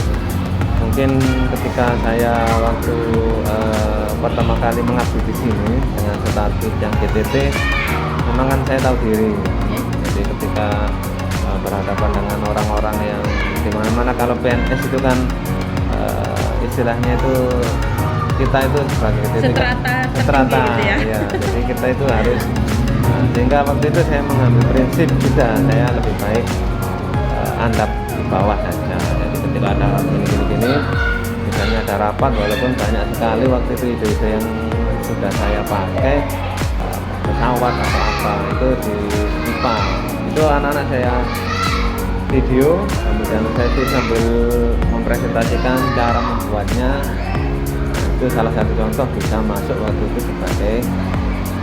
Speaker 5: Mungkin ketika saya waktu pertama kali mengabdi di sini dengan status yang GTT, memang kan saya tahu diri. Jadi ketika berhadapan dengan orang-orang yang dimana-mana, kalau PNS itu kan istilahnya itu kita itu sebagai
Speaker 1: seterata gitu ya.
Speaker 5: Ya. Jadi kita itu harus sehingga waktu itu saya mengambil prinsip juga, saya lebih baik andap di bawah saja. Jadi ketika ada gini, misalnya ada rapat, walaupun banyak sekali waktu itu ide-ide yang sudah saya pakai, pesawat atau apa itu di IPA, itu anak-anak saya video, kemudian saya itu sambil mempresentasikan cara membuatnya. Itu salah satu contoh bisa masuk waktu itu sebagai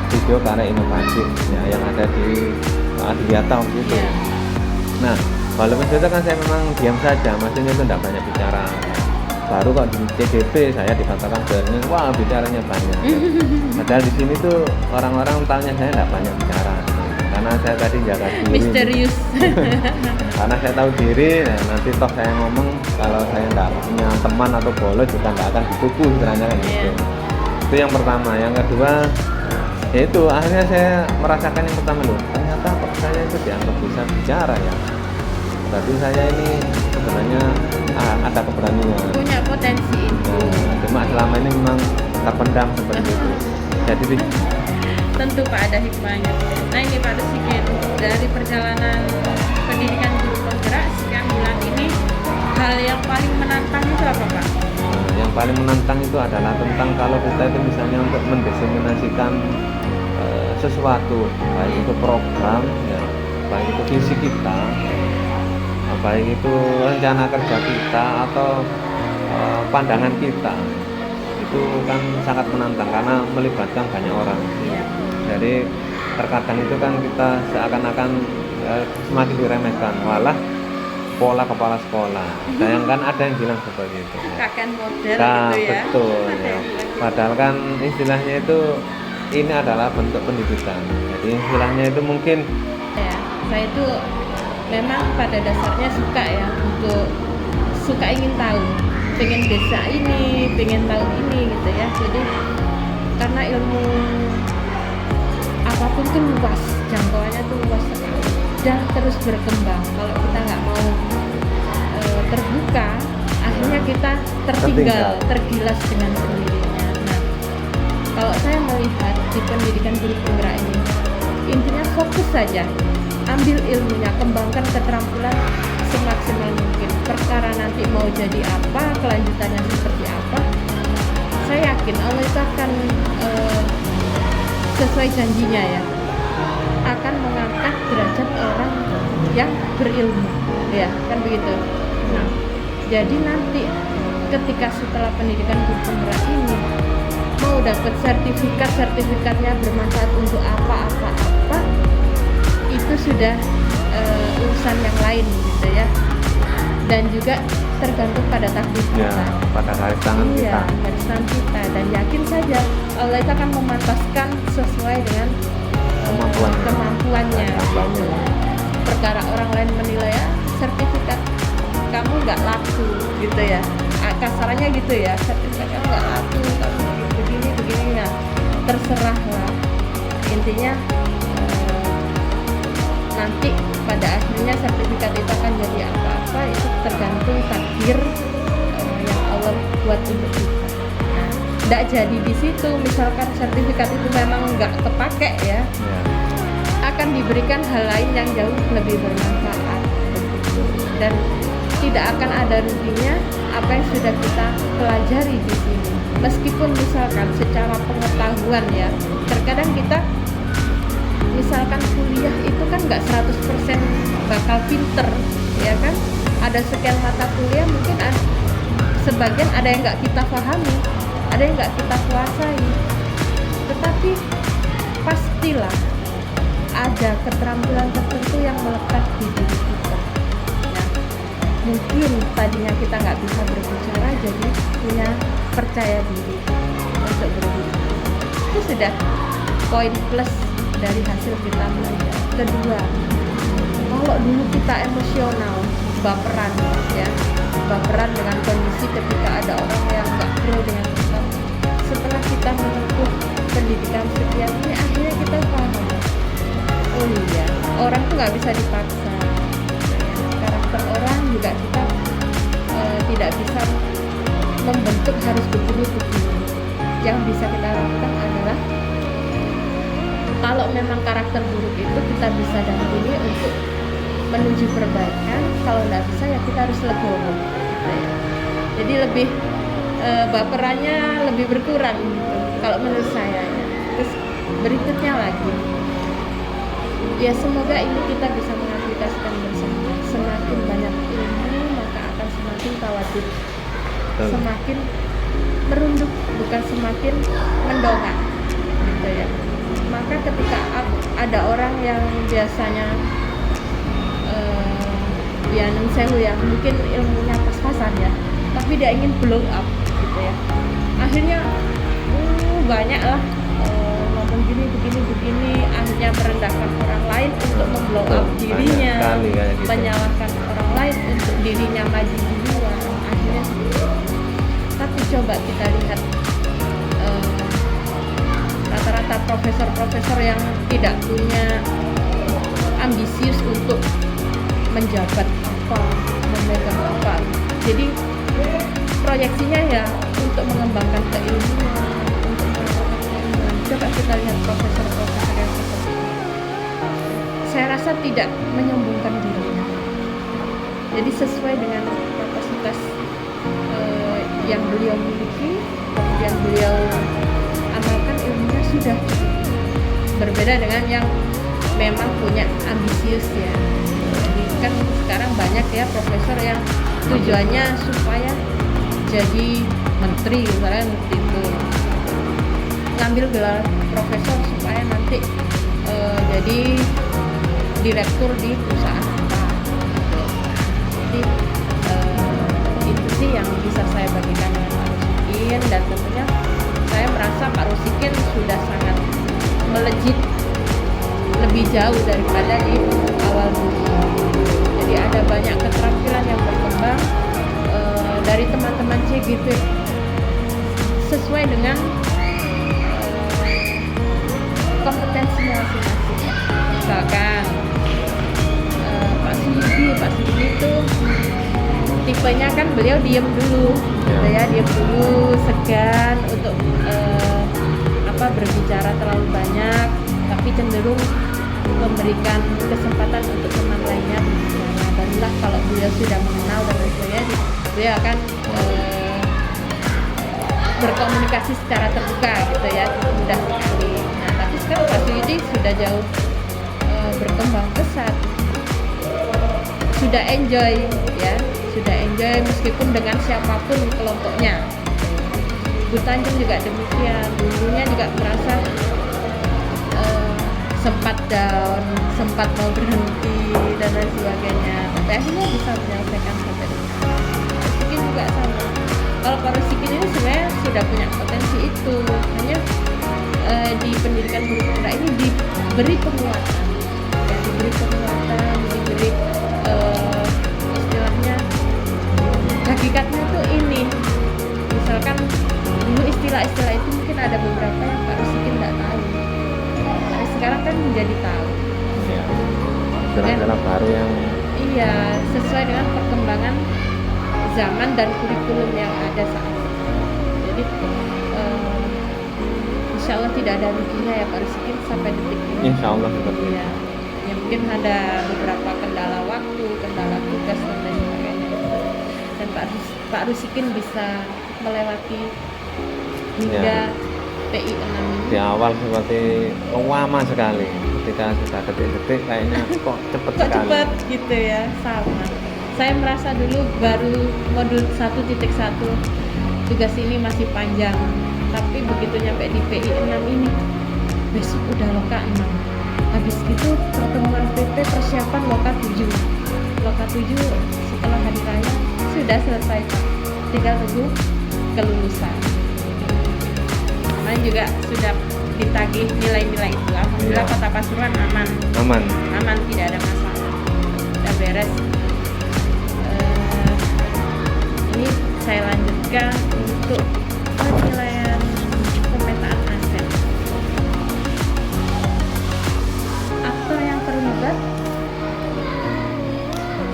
Speaker 5: video karya inovasi ya, yang ada di Adiwiyata waktu itu. Nah, walaupun itu kan saya memang diam saja, maksudnya itu tidak banyak bicara. Baru kok di CDP saya dikatakan berani, wah bicaranya banyak. Padahal di sini tuh orang-orang tanya saya tidak banyak bicara, karena saya tadi jaga diri.
Speaker 1: Misterius.
Speaker 5: Karena saya tahu diri, nah, nanti toh saya ngomong kalau saya tidak punya teman atau bolos juga tidak akan dituku istilahnya kan gitu. Itu yang pertama. Yang kedua, yaitu akhirnya saya merasakan yang pertama, loh ternyata kok saya itu dianggap bisa bicara ya. Berarti saya ini sebenarnya ada keberanian.
Speaker 1: Punya potensi itu.
Speaker 5: Nah, cuma selama ini memang terpendam seperti itu. Jadi
Speaker 1: tentu Pak ada hikmahnya. Nah ini Pak Rusikin, dari perjalanan pendidikan guru penggerak sekian bulan ini, hal yang paling menantang itu apa Pak?
Speaker 5: Yang paling menantang itu adalah tentang kalau kita itu misalnya untuk mendiseminasikan sesuatu, baik itu program ya, baik itu visi kita, baik itu rencana kerja kita atau pandangan kita, itu kan sangat menantang karena melibatkan banyak orang. Jadi terkadang itu kan kita seakan-akan semakin diremehkan, malah pola kepala sekolah. Sayangkan ada yang bilang seperti itu.
Speaker 1: Kakek model
Speaker 5: Nah,
Speaker 1: gitu ya.
Speaker 5: betul ya. Padahal kan istilahnya itu ini adalah bentuk pendidikan. Jadi istilahnya itu mungkin
Speaker 1: Ya, saya itu memang pada dasarnya suka ya, suka ingin tahu, pengen desa ini, pengen tahu ini gitu ya. Jadi karena ilmu apapun tuh luas, jangkauannya tuh luas sekali dan terus berkembang. Kalau kita nggak mau terbuka, akhirnya kita tertinggal, tergilas dengan sendirinya. Nah, kalau saya melihat di pendidikan guru penggerak ini, intinya fokus saja, ambil ilmunya, kembangkan keterampilan semaksimal mungkin. Perkara nanti mau jadi apa, kelanjutannya seperti apa, saya yakin Allah itu akan sesuai janjinya ya, akan mengangkat derajat orang yang berilmu, ya kan begitu. Nah, jadi nanti ketika setelah pendidikan guru penggerak ini mau dapat sertifikatnya bermanfaat untuk apa itu sudah urusan yang lain gitu ya, dan juga tergantung pada takdir
Speaker 5: Ya,
Speaker 1: kita.
Speaker 5: pada garis tangan
Speaker 1: Iya,
Speaker 5: kita.
Speaker 1: garis tangan kita, dan yakin saja Allah itu akan memantaskan sesuai dengan kemampuannya. Gitu. Perkara orang lain menilai ya sertifikat kamu nggak laku gitu ya, kasarannya gitu ya, sertifikat kamu nggak laku, kamu begini ya, terserah lah. Intinya nanti pada akhirnya sertifikat itu akan jadi apa itu tergantung takdir yang Allah buat untuk kita. Nah, tidak jadi di situ, misalkan sertifikat itu memang nggak kepake ya,
Speaker 5: Ya.
Speaker 1: akan diberikan hal lain yang jauh lebih bermanfaat begitu. Dan tidak akan ada ruginya apa yang sudah kita pelajari di sini. Meskipun misalkan secara pengetahuan ya, terkadang kita misalkan kuliah itu kan nggak 100% bakal pinter ya kan, ada sekian mata kuliah mungkin sebagian ada yang nggak kita pahami, ada yang nggak kita kuasai, tetapi pastilah ada keterampilan tertentu yang melekat di diri kita. Nah, mungkin tadinya kita nggak bisa berbicara, jadi punya percaya diri untuk berbicara. Itu sudah poin plus dari hasil kita belajar. Kedua, kalau dulu kita emosional, baperan ya, baperan dengan kondisi ketika ada orang yang nggak pro dengan kita. Setelah kita menempuh pendidikan sekian ini, akhirnya kita paham. Oh iya, orang tuh nggak bisa dipaksa. Karakter orang juga kita tidak bisa membentuk harus begini. Yang bisa kita lakukan adalah kalau memang karakter buruk itu kita bisa dampingi untuk menuju perbaikan. Kalau nggak bisa ya kita harus legowo gitu ya. Jadi lebih baperannya lebih berkurang gitu, kalau menurut saya ya. Terus berikutnya lagi ya, semoga ini kita bisa mengaplikasikan bersama. Semakin banyak ilmu maka akan semakin tawadud, semakin merunduk, bukan semakin mendongak gitu ya. Maka ketika ada orang yang biasanya ya nungsewu ya, mungkin ilmunya pas-pasan ya, tapi dia ingin blow up gitu ya, akhirnya banyak lah ngomong begini, akhirnya merendahkan orang lain untuk memblow up dirinya,
Speaker 5: Gitu.
Speaker 1: menyalahkan orang lain untuk dirinya maju duluan, akhirnya seperti itu. Tapi coba kita lihat rata-rata profesor-profesor yang tidak punya ambisius untuk menjabat apa, memegang apa, jadi proyeksinya ya untuk mengembangkan keilmuan, untuk mengembangkan keilmuan. Coba kita lihat profesor-profesor yang seperti itu, saya rasa tidak menyombongkan dirinya, jadi sesuai dengan kapasitas yang beliau miliki, kemudian beliau amalkan ilmunya sudah cukup. Berbeda dengan yang memang punya ambisius ya. Jadi kan sekarang banyak ya profesor yang tujuannya supaya jadi menteri, misalnya itu ngambil gelar profesor supaya nanti jadi direktur di perusahaan apa gitu. Jadi itu sih yang bisa saya bagikan dengan Pak Rusikin, dan tentunya saya merasa Pak Rusikin sudah sangat melejit lebih jauh daripada di awal dulu. Jadi ada banyak keterampilan yang berkembang dari teman-teman CGP sesuai dengan kompetensinya masing-masing. Misalkan Pak Suyudi itu tipenya kan beliau diem dulu, gitu ya, diem dulu, segan untuk berbicara terlalu banyak, tapi cenderung memberikan kesempatan untuk teman lainnya berbicara. Barulah kalau beliau sudah mengenal dan sebagainya, beliau akan berkomunikasi secara terbuka gitu ya, mudah sekali. Nah, tapi sekarang Pak Suyudi sudah jauh berkembang pesat, sudah enjoy ya, sudah enjoy meskipun dengan siapapun kelompoknya. Bu Tanjung juga demikian, dulunya juga merasa sempat down, sempat mau berhenti dan lain sebagainya, tapi akhirnya bisa menyelesaikan sampai dengan Rusikin juga sama. Kalau Pak Rusikin ini sebenarnya sudah punya potensi itu, hanya di pendidikan guru putra ini diberi penguatan, ya, diberi penguatan, diberi istilahnya hakikatnya itu ini. Misalkan dulu istilah-istilah itu mungkin ada beberapa yang Pak Rusikin nggak tahu, tapi sekarang kan menjadi tahu.
Speaker 5: Ya. Istilah-istilah baru yang
Speaker 1: Iya, sesuai dengan perkembangan zaman dan kurikulum yang ada saat ini. Jadi insya Allah tidak ada ruginya ya Pak Rusikin sampai detik ini.
Speaker 5: insya Allah seperti itu.
Speaker 1: Iya. Ya mungkin ada beberapa kendala waktu, kendala tugas dan lain sebagainya. Dan Pak Rusikin bisa melewati hingga PI 6 ini.
Speaker 5: Di awal seperti lama sekali, ketika sudah detik-detik kayaknya kok cepet
Speaker 1: Kok
Speaker 5: sekali.
Speaker 1: cepat gitu ya, sama. Saya merasa dulu baru modul 1.1 tugas ini masih panjang, tapi begitu nyampe di PI 6 ini besok udah loka 6. Habis itu pertemuan PP persiapan loka 7. Loka 7 setelah hari raya sudah selesai Pak. Tinggal tunggu kelulusan. Kemarin juga sudah ditagih nilai-nilai itu. Alhamdulillah
Speaker 5: Iya.
Speaker 1: Kota Pasuruan aman,
Speaker 5: Aman.
Speaker 1: tidak ada masalah, sudah beres. Ini saya lanjutkan untuk penilaian pemetaan aset. Aktor yang terlibat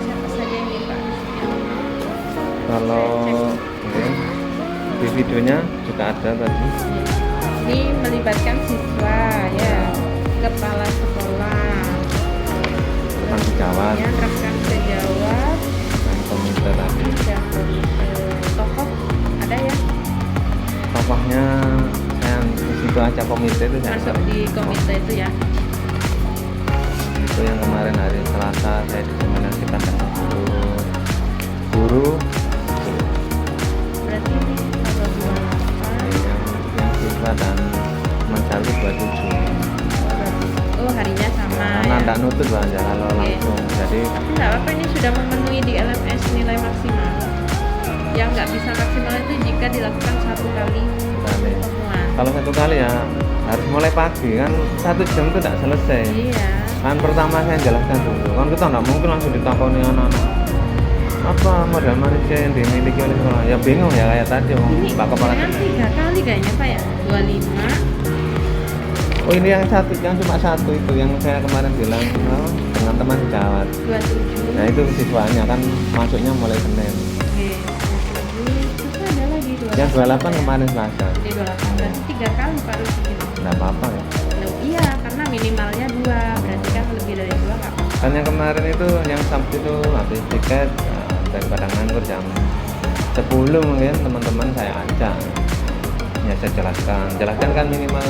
Speaker 1: siapa saja ini Pak?
Speaker 5: Kalau oke, di videonya juga ada tadi.
Speaker 1: Ini melibatkan siswa ya, kepala sekolah,
Speaker 5: Tentang sejawat,
Speaker 1: ya, rekan sejawat,
Speaker 5: tentang komite tadi.
Speaker 1: dan tokoh ada ya,
Speaker 5: Tokohnya saya di situ aja komite itu saya
Speaker 1: masuk di komite itu ya.
Speaker 5: itu yang kemarin hari Selasa saya diseminasikan dengan guru
Speaker 1: Berarti ini tanggal 28.
Speaker 5: yang siswa dan mencapai 27.
Speaker 1: Oh harinya sama
Speaker 5: Karena
Speaker 1: ya.
Speaker 5: tidak nutut aja kalau
Speaker 1: Oke.
Speaker 5: langsung, jadi
Speaker 1: Tapi nggak apa-apa, ini sudah memenuhi di LMS nilai maksimal. Yang nggak bisa maksimal itu jika dilakukan 1 kali
Speaker 5: kali.
Speaker 1: pertemuan.
Speaker 5: Kalau 1 kali ya harus mulai pagi kan 1 jam itu tidak selesai.
Speaker 1: Iya.
Speaker 5: Kan pertama saya jelaskan dulu, kan kita nggak mungkin langsung ditakoni anak-anak apa modal manusia yang dimiliki oleh sekolah, ya bingung ya kayak tadi
Speaker 1: Ini
Speaker 5: Pak Kepala.
Speaker 1: dengan 3 kali kayaknya Pak ya. 25.
Speaker 5: Oh ini yang cuma satu itu yang saya kemarin bilang dengan teman sejawat.
Speaker 1: 27.
Speaker 5: Nah itu siswanya kan masuknya mulai Senin.
Speaker 1: Oke. Terus ada lagi 28.
Speaker 5: Yang 28 kemarin Selasa.
Speaker 1: Jadi 28 berarti 3 kali Pak Rusikin.
Speaker 5: Nggak apa-apa ya.
Speaker 1: Loh, iya, karena minimalnya 2, berarti kan lebih dari 2 nggak apa-apa.
Speaker 5: Kan yang kemarin itu yang Sabtu itu habis tiket daripada nganggur jam 10 mungkin teman-teman saya ajak. Ya saya jelaskan kan minimal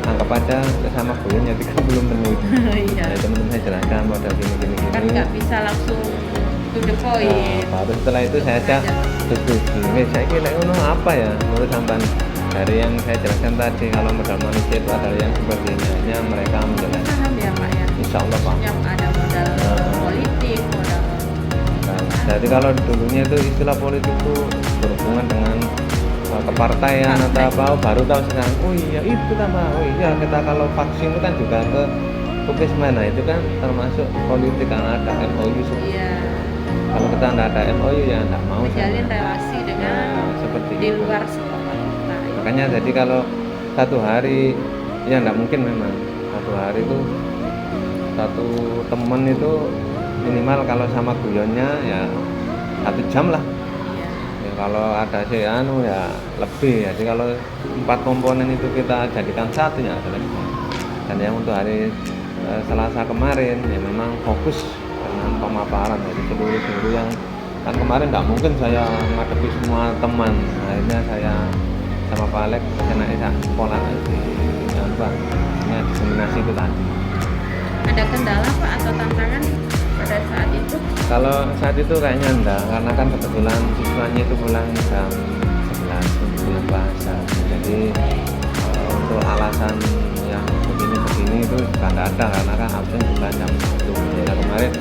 Speaker 5: anggap aja sama gurunya 30 menit.
Speaker 1: Iya.
Speaker 5: Nah, teman-teman saya jelaskan model gini.
Speaker 1: Kan nggak bisa langsung to the point.
Speaker 5: Nah, baru setelah itu saya ajak diskusi. Saya kira ini apa ya menurut sampan dari yang saya jelaskan tadi, kalau modal manusia itu adalah yang seperti ini. Hanya mereka menjelaskan.
Speaker 1: Paham ya Pak ya.
Speaker 5: Insya Allah Pak.
Speaker 1: Yang ada modal politik, modal
Speaker 5: Jadi kalau dulunya itu istilah politik itu berhubungan dengan kepartaian atau apa, baru tahu sekarang. Oh iya itu tambah. Oh iya kita kalau vaksin itu kan juga ke Puskesmas, nah itu kan termasuk politik karena ada MOU.
Speaker 1: iya,
Speaker 5: Kalau kita nggak ada MOU ya nggak mau.
Speaker 1: menjalin
Speaker 5: sama.
Speaker 1: relasi dengan
Speaker 5: Nah, seperti
Speaker 1: di
Speaker 5: itu.
Speaker 1: luar sekolah kita.
Speaker 5: Makanya jadi kalau 1 hari ya nggak mungkin memang 1 hari itu satu temen itu minimal kalau sama guyonnya ya 1 jam lah.
Speaker 1: Iya.
Speaker 5: Ya, kalau ada si anu ya lebih. Jadi kalau 4 komponen itu kita jadikan satu ya selesai. Dan yang untuk hari Selasa kemarin ya memang fokus dengan pemaparan dari seluruh yang kan kemarin nggak mungkin saya ngadepi semua teman. Akhirnya saya sama Pak Alex saya sekolah di apa ya, diseminasi itu tadi.
Speaker 1: Ada kendala Pak atau tantangan pada saat itu?
Speaker 5: Kalau saat itu kayaknya enggak, karena kan kebetulan siswanya itu pulang jam 11. dengan bahasa. Jadi untuk alasan yang begini itu juga nggak ada, karena kan absen juga jam 1. Ya kemarin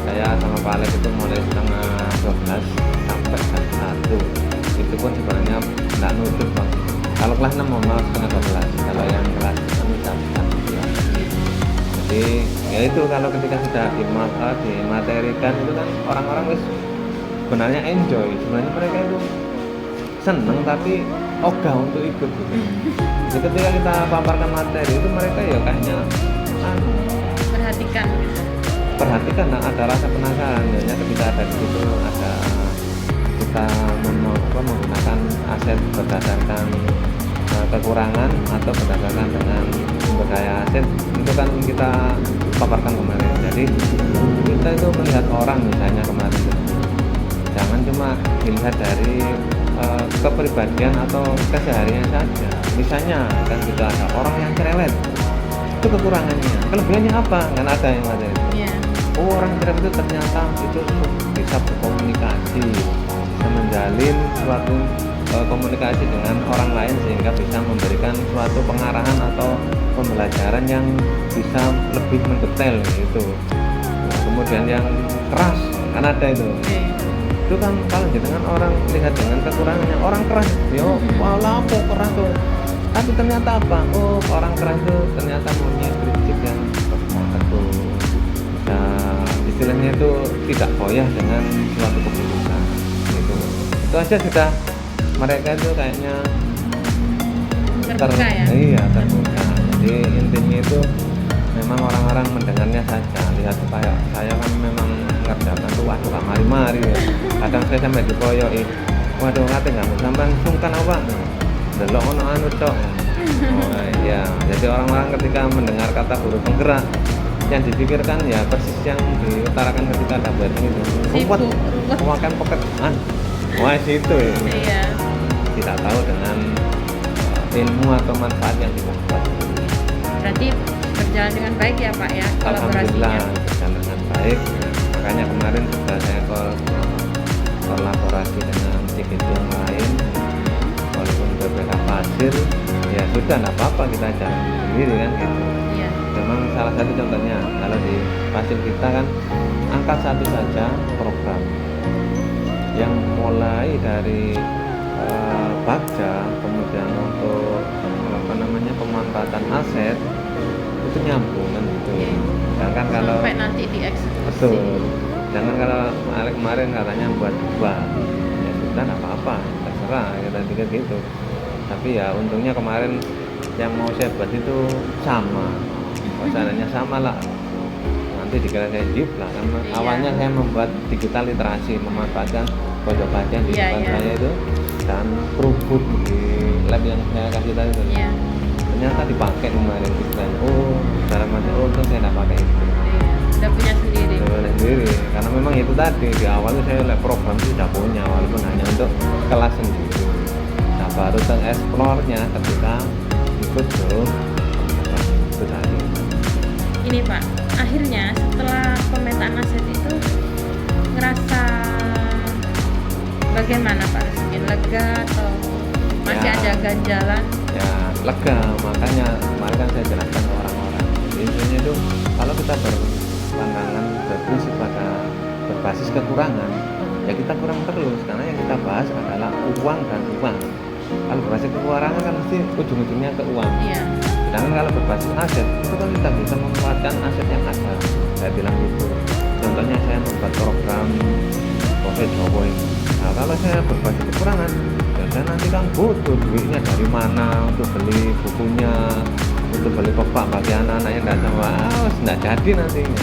Speaker 5: saya sama Pak Alex itu mulai setengah 12 sampai jam 1. Itu pun sebenarnya nggak nutup Bang. Kalau kelas 6 mau setengah 12, kalau yang kelas 6 jam 11. Jadi ya itu, kalau ketika sudah dimaterikan itu kan orang-orang wis sebenarnya enjoy, sebenarnya mereka itu seneng tapi ogah untuk ikut gitu. Jadi ketika kita paparkan materi itu mereka ya kayaknya perhatikan nah, ada rasa penasaran ya, ketika ada di situ ada kita menggunakan aset berdasarkan kekurangan atau berdasarkan dengan sumber daya aset, itu kan kita paparkan kemarin. Jadi kita itu melihat orang misalnya kemarin itu, jangan cuma dilihat dari kepribadian atau keseharian saja. Misalnya kan kita ada orang yang cerewet, itu kekurangannya, kelebihannya apa? Kan ada yang ada itu. Oh, orang cerewet itu ternyata itu bisa berkomunikasi, bisa menjalin suatu komunikasi dengan orang lain sehingga bisa memberikan suatu pengarahan atau pembelajaran yang bisa lebih mendetail gitu. Nah, kemudian yang keras kan ada itu kan kalau dengan orang lihat dengan kekurangannya, orang keras yo walau apa keras tuh, tapi ternyata apa, oh orang keras itu ternyata punya prinsip yang teguh, bisa istilahnya itu tidak goyah dengan suatu keputusan gitu. Itu aja sudah mereka itu kayaknya
Speaker 3: terbuka ya?
Speaker 5: Iya, terbuka. Jadi intinya itu memang orang-orang mendengarnya saja. Lihat kayak saya kan memang ngerjakan tuh waduh gak mari-mari ya. Kadang saya sampai dipoyoi, waduh ngate nggak sampai sungkan apa delok ono anu tok. Oh iya, jadi orang-orang ketika mendengar kata huruf penggerak yang dipikirkan ya persis yang diutarakan ketika ada wedding itu, ruwet, memakan pekerjaan. Wah situ ya.
Speaker 3: Iya.
Speaker 5: Tidak tahu dengan ilmu atau manfaat yang didapat.
Speaker 3: Berarti berjalan dengan baik ya Pak ya
Speaker 5: Alhamdulillah
Speaker 3: kolaborasinya.
Speaker 5: berjalan dengan baik. Makanya kemarin sudah saya kolaborasi dengan CGT yang lain, walaupun berbeda hasil ya sudah nggak apa-apa, kita jalan sendiri kan gitu.
Speaker 3: Iya.
Speaker 5: Memang salah satu contohnya kalau di hasil kita kan angkat satu saja program yang mulai dari Bagja, kemudian untuk pemanfaatan aset itu nyambung kan gitu. Jangan kalau
Speaker 3: sampai nanti dieksekusi.
Speaker 5: betul, jangan kalau kemarin katanya buat dua, ya sudah nggak apa-apa, terserah kita pikir gitu. Tapi ya untungnya kemarin yang mau saya buat itu sama, wacananya sama lah. Nanti dikira saya jeep lah, karena awalnya saya membuat digital literasi, memanfaatkan pojok baca di depan saya itu dan perubuk di lab yang saya kasih tadi itu. Ternyata dipakai kemarin istilahnya. Oh, cara macam untuk saya nggak pakai itu.
Speaker 3: Udah punya sendiri.
Speaker 5: Udah sendiri, karena memang itu tadi di awal saya lab program itu sudah punya, walaupun hanya untuk kelas sendiri. Nah baru explore-nya ketika ikut grup itu tadi.
Speaker 3: Ini Pak, akhirnya setelah pemetaan aset itu ngerasa bagaimana Pak? Mungkin lega atau masih ada ganjalan?
Speaker 5: Ya lega, makanya kemarin kan saya jelaskan ke orang-orang. Jadi intinya itu kalau kita berpandangan berprinsip pada berbasis kekurangan, ya kita kurang terus, karena yang kita bahas adalah uang dan uang. Kalau berbasis kekurangan kan mesti ujung-ujungnya ke uang.
Speaker 3: Iya.
Speaker 5: Sedangkan kalau berbasis aset itu kan kita bisa memanfaatkan aset yang ada. Saya bilang gitu. Contohnya saya membuat program Covid Jowo ini. Nah kalau saya berbasis kekurangan, ya saya nanti kan butuh duitnya dari mana untuk beli bukunya, untuk beli pepak bagi anak-anak yang datang, nggak jadi nantinya.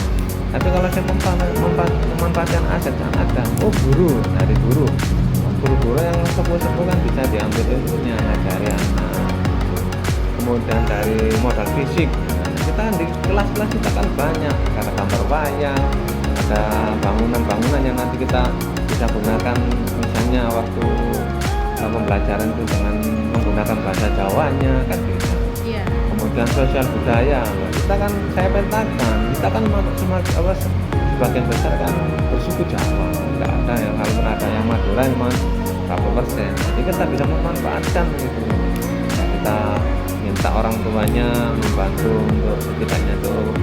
Speaker 5: Tapi kalau saya memanfaatkan aset yang ada, dari guru yang sepuh-sepuh kan bisa diambil ilmunya, ngajari anak. Kemudian dari modal fisik, kita kan di kelas-kelas kita kan banyak, ada gambar wayang, ada bangunan-bangunan yang nanti kita bisa gunakan, misalnya waktu pembelajaran itu dengan menggunakan bahasa Jawanya kan bisa.
Speaker 3: Iya.
Speaker 5: Kemudian sosial budaya, kita kan saya petakan, kita kan sebagian besar kan bersuku Jawa, nggak ada yang, kalaupun ada yang Madura memang berapa persen, jadi kita bisa memanfaatkan gitu. Kita minta orang tuanya membantu untuk kitanya tuh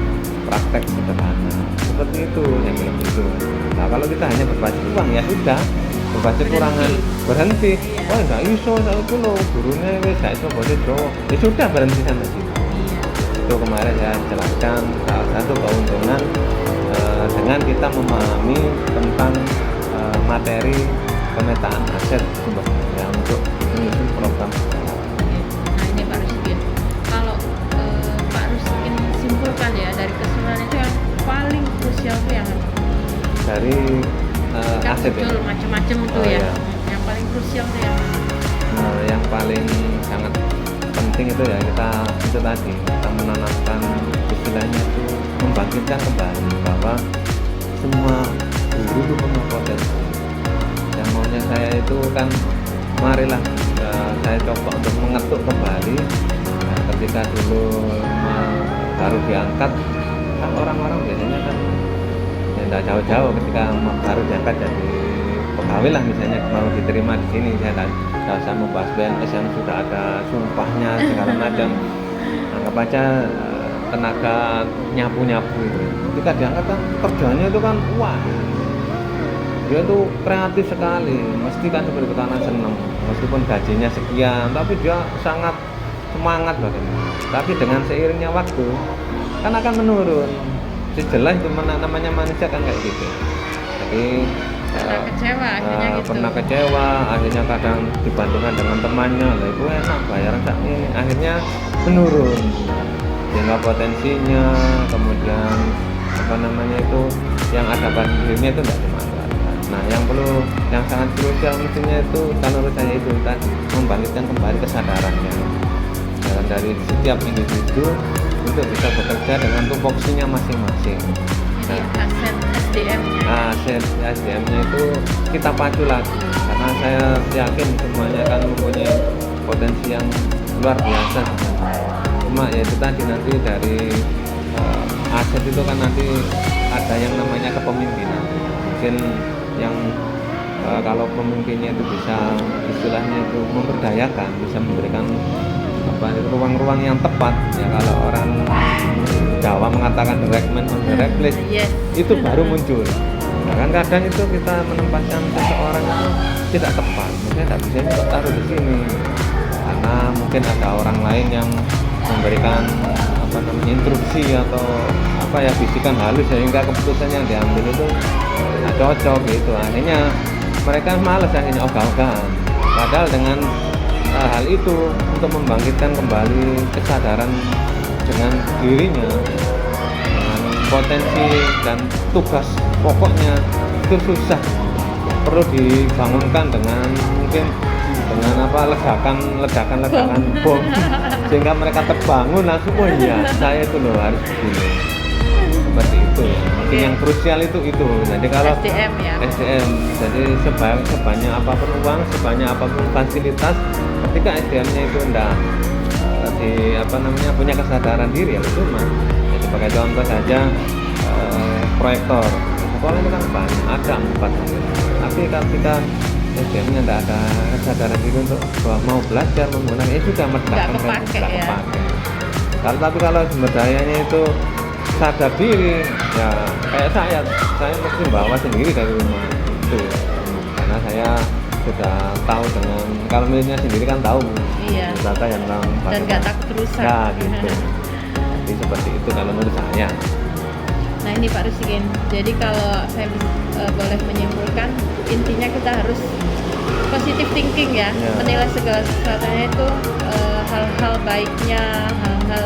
Speaker 5: praktek sederhana seperti itu yang bilang itu. Nah kalau kita hanya berbasis uang ya sudah, berbasis kurangan berhenti. Oh enggak iso saya itu loh gurunya wis gak iso bahasa Jawa, ya sudah berhenti sampai situ. Itu kemarin saya jelaskan salah satu keuntungan dengan kita memahami tentang materi pemetaan aset sebenarnya untuk menyusun program.
Speaker 3: Nah ini Pak Ruskin, kalau Pak Ruskin simpulkan ya dari keseluruhan itu yang paling krusial itu yang
Speaker 5: Dari
Speaker 3: kan
Speaker 5: aset ya.
Speaker 3: muncul macam-macam itu
Speaker 5: Oh,
Speaker 3: ya,
Speaker 5: iya.
Speaker 3: yang paling krusial itu yang
Speaker 5: Yang paling sangat penting itu ya kita itu tadi kita menanamkan istilahnya itu membangkitkan kembali bahwa semua guru itu punya potensi. Yang maunya saya itu kan marilah saya coba untuk mengetuk kembali. Nah, ketika dulu baru diangkat kan orang-orang biasanya kan ya tidak jauh-jauh ketika baru diangkat jadi pegawai lah misalnya mau diterima di sini, saya tidak usah membahas PNS yang sudah ada sumpahnya segala macam. Anggap aja tenaga nyapu-nyapu itu ketika diangkat kan kerjanya itu kan wah, dia tuh kreatif sekali, mesti kan seperti ketahanan seneng meskipun gajinya sekian tapi dia sangat semangat bagaimana. Tapi dengan seiringnya waktu kan akan menurun. Jelas itu namanya manusia kan kayak gitu. Jadi
Speaker 3: pernah kecewa akhirnya gitu.
Speaker 5: pernah kecewa, akhirnya kadang dibandingkan dengan temannya, lah itu enak bayaran sak ini, akhirnya menurun sehingga potensinya, kemudian apa namanya itu yang ada pada dirinya itu tidak dimanfaatkan. Nah yang sangat krusial mestinya itu kalau menurut saya itu tadi membangkitkan kembali kesadarannya dari setiap individu untuk bisa bekerja dengan tupoksinya masing-masing.
Speaker 3: Jadi aset SDM-nya.
Speaker 5: Aset SDM-nya itu kita pacu lagi karena saya yakin semuanya kan mempunyai potensi yang luar biasa. Cuma ya itu tadi nanti dari aset itu kan nanti ada yang namanya kepemimpinan. Mungkin yang kalau pemimpinnya itu bisa istilahnya itu memberdayakan, bisa memberikan ruang-ruang yang tepat ya, kalau orang Jawa mengatakan direct man on the right place,
Speaker 3: Yes.
Speaker 5: itu baru muncul. Nah kan kadang itu kita menempatkan seseorang itu tidak tepat, mungkin tidak bisa juga taruh di sini karena mungkin ada orang lain yang memberikan apa namanya instruksi atau apa ya bisikan halus sehingga keputusan yang diambil itu nggak cocok gitu. Akhirnya mereka malas akhirnya ogah-ogahan. Padahal dengan hal itu untuk membangkitkan kembali kesadaran dengan dirinya, dengan potensi dan tugas pokoknya itu susah, perlu dibangunkan dengan mungkin dengan apa ledakan bom sehingga mereka terbangun langsung, oh iya saya itu loh harus begini, seperti itu ya. Mungkin yang krusial itu. Jadi kalau
Speaker 3: SDM ya.
Speaker 5: SDM, jadi sebanyak apapun uang, sebanyak apapun fasilitas, ketika SDM-nya itu enggak punya kesadaran diri ya cuma. Ya, sebagai contoh saja proyektor sekolah itu kan banyak, ada 4, tapi ketika SDM-nya enggak ada kesadaran diri untuk mau belajar menggunakan, sudah meletakkan
Speaker 3: kepake ya.
Speaker 5: Tapi kalau sumber dayanya itu sadar diri ya, kayak saya mesti bawa sendiri dari rumah itu karena saya sudah tahu dengan kalau miliknya sendiri kan tahu data yang
Speaker 3: dan nggak takut rusak
Speaker 5: ya gitu. Jadi seperti itu kalau menurut saya.
Speaker 3: Nah ini Pak Ruskin, jadi kalau saya boleh menyimpulkan, intinya kita harus positive thinking ya. Menilai segala sesuatunya itu hal-hal baiknya, hal-hal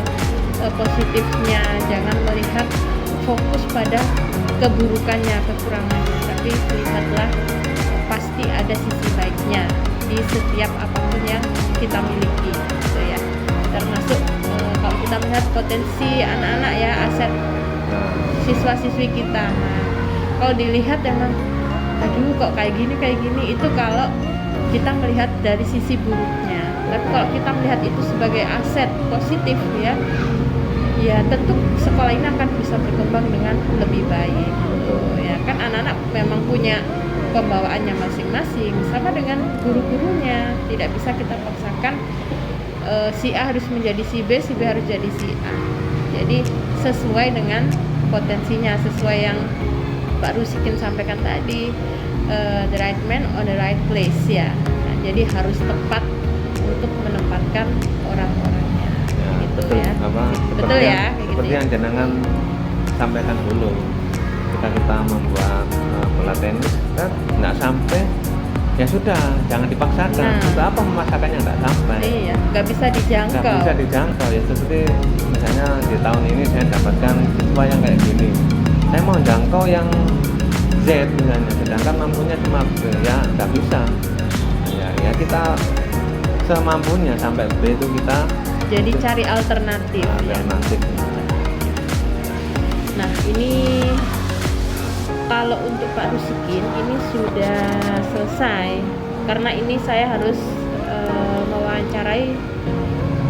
Speaker 3: positifnya, jangan melihat fokus pada keburukannya, kekurangannya, tapi lihatlah pasti ada sisi baiknya di setiap apapun yang kita miliki gitu ya. Termasuk kalau kita melihat potensi anak-anak ya, aset siswa-siswi kita. Nah, kalau dilihat memang aduh kok kayak gini itu kalau kita melihat dari sisi buruknya. Tapi kalau kita melihat itu sebagai aset positif ya tentu sekolah ini akan bisa berkembang dengan lebih baik gitu ya. Kan anak-anak memang punya
Speaker 1: pembawaannya masing-masing. Sama dengan guru-gurunya, tidak bisa kita paksakan si A harus menjadi si B harus jadi si A. Jadi sesuai dengan potensinya, sesuai yang Pak Rusikin sampaikan tadi, the right man on the right place ya. Nah, jadi harus tepat untuk menempatkan orang-orangnya,
Speaker 5: Ya,
Speaker 1: gitu
Speaker 5: betul,
Speaker 1: ya.
Speaker 5: seperti
Speaker 1: Betul ya,
Speaker 5: yang,
Speaker 1: kayak
Speaker 5: seperti
Speaker 1: gitu ya.
Speaker 5: yang jenengan sampaikan dulu. Kita membuat bola tenis, kan nggak sampai, ya sudah, jangan dipaksakan.
Speaker 1: Nah.
Speaker 5: Untuk apa memaksakannya nggak sampai?
Speaker 1: Iya, nggak bisa
Speaker 5: Nggak
Speaker 1: dijangkau.
Speaker 5: bisa dijangkau ya, seperti misalnya di tahun ini saya dapatkan siswa yang kayak gini, saya mau jangkau yang Z misalnya, sedangkan mampunya cuma B, ya nggak bisa. Ya kita semampunya, sampai B itu kita
Speaker 1: Jadi cari alternatif.
Speaker 5: alternatif.
Speaker 1: Nah, ini kalau untuk Pak Rusikin ini sudah selesai, karena ini saya harus mewawancarai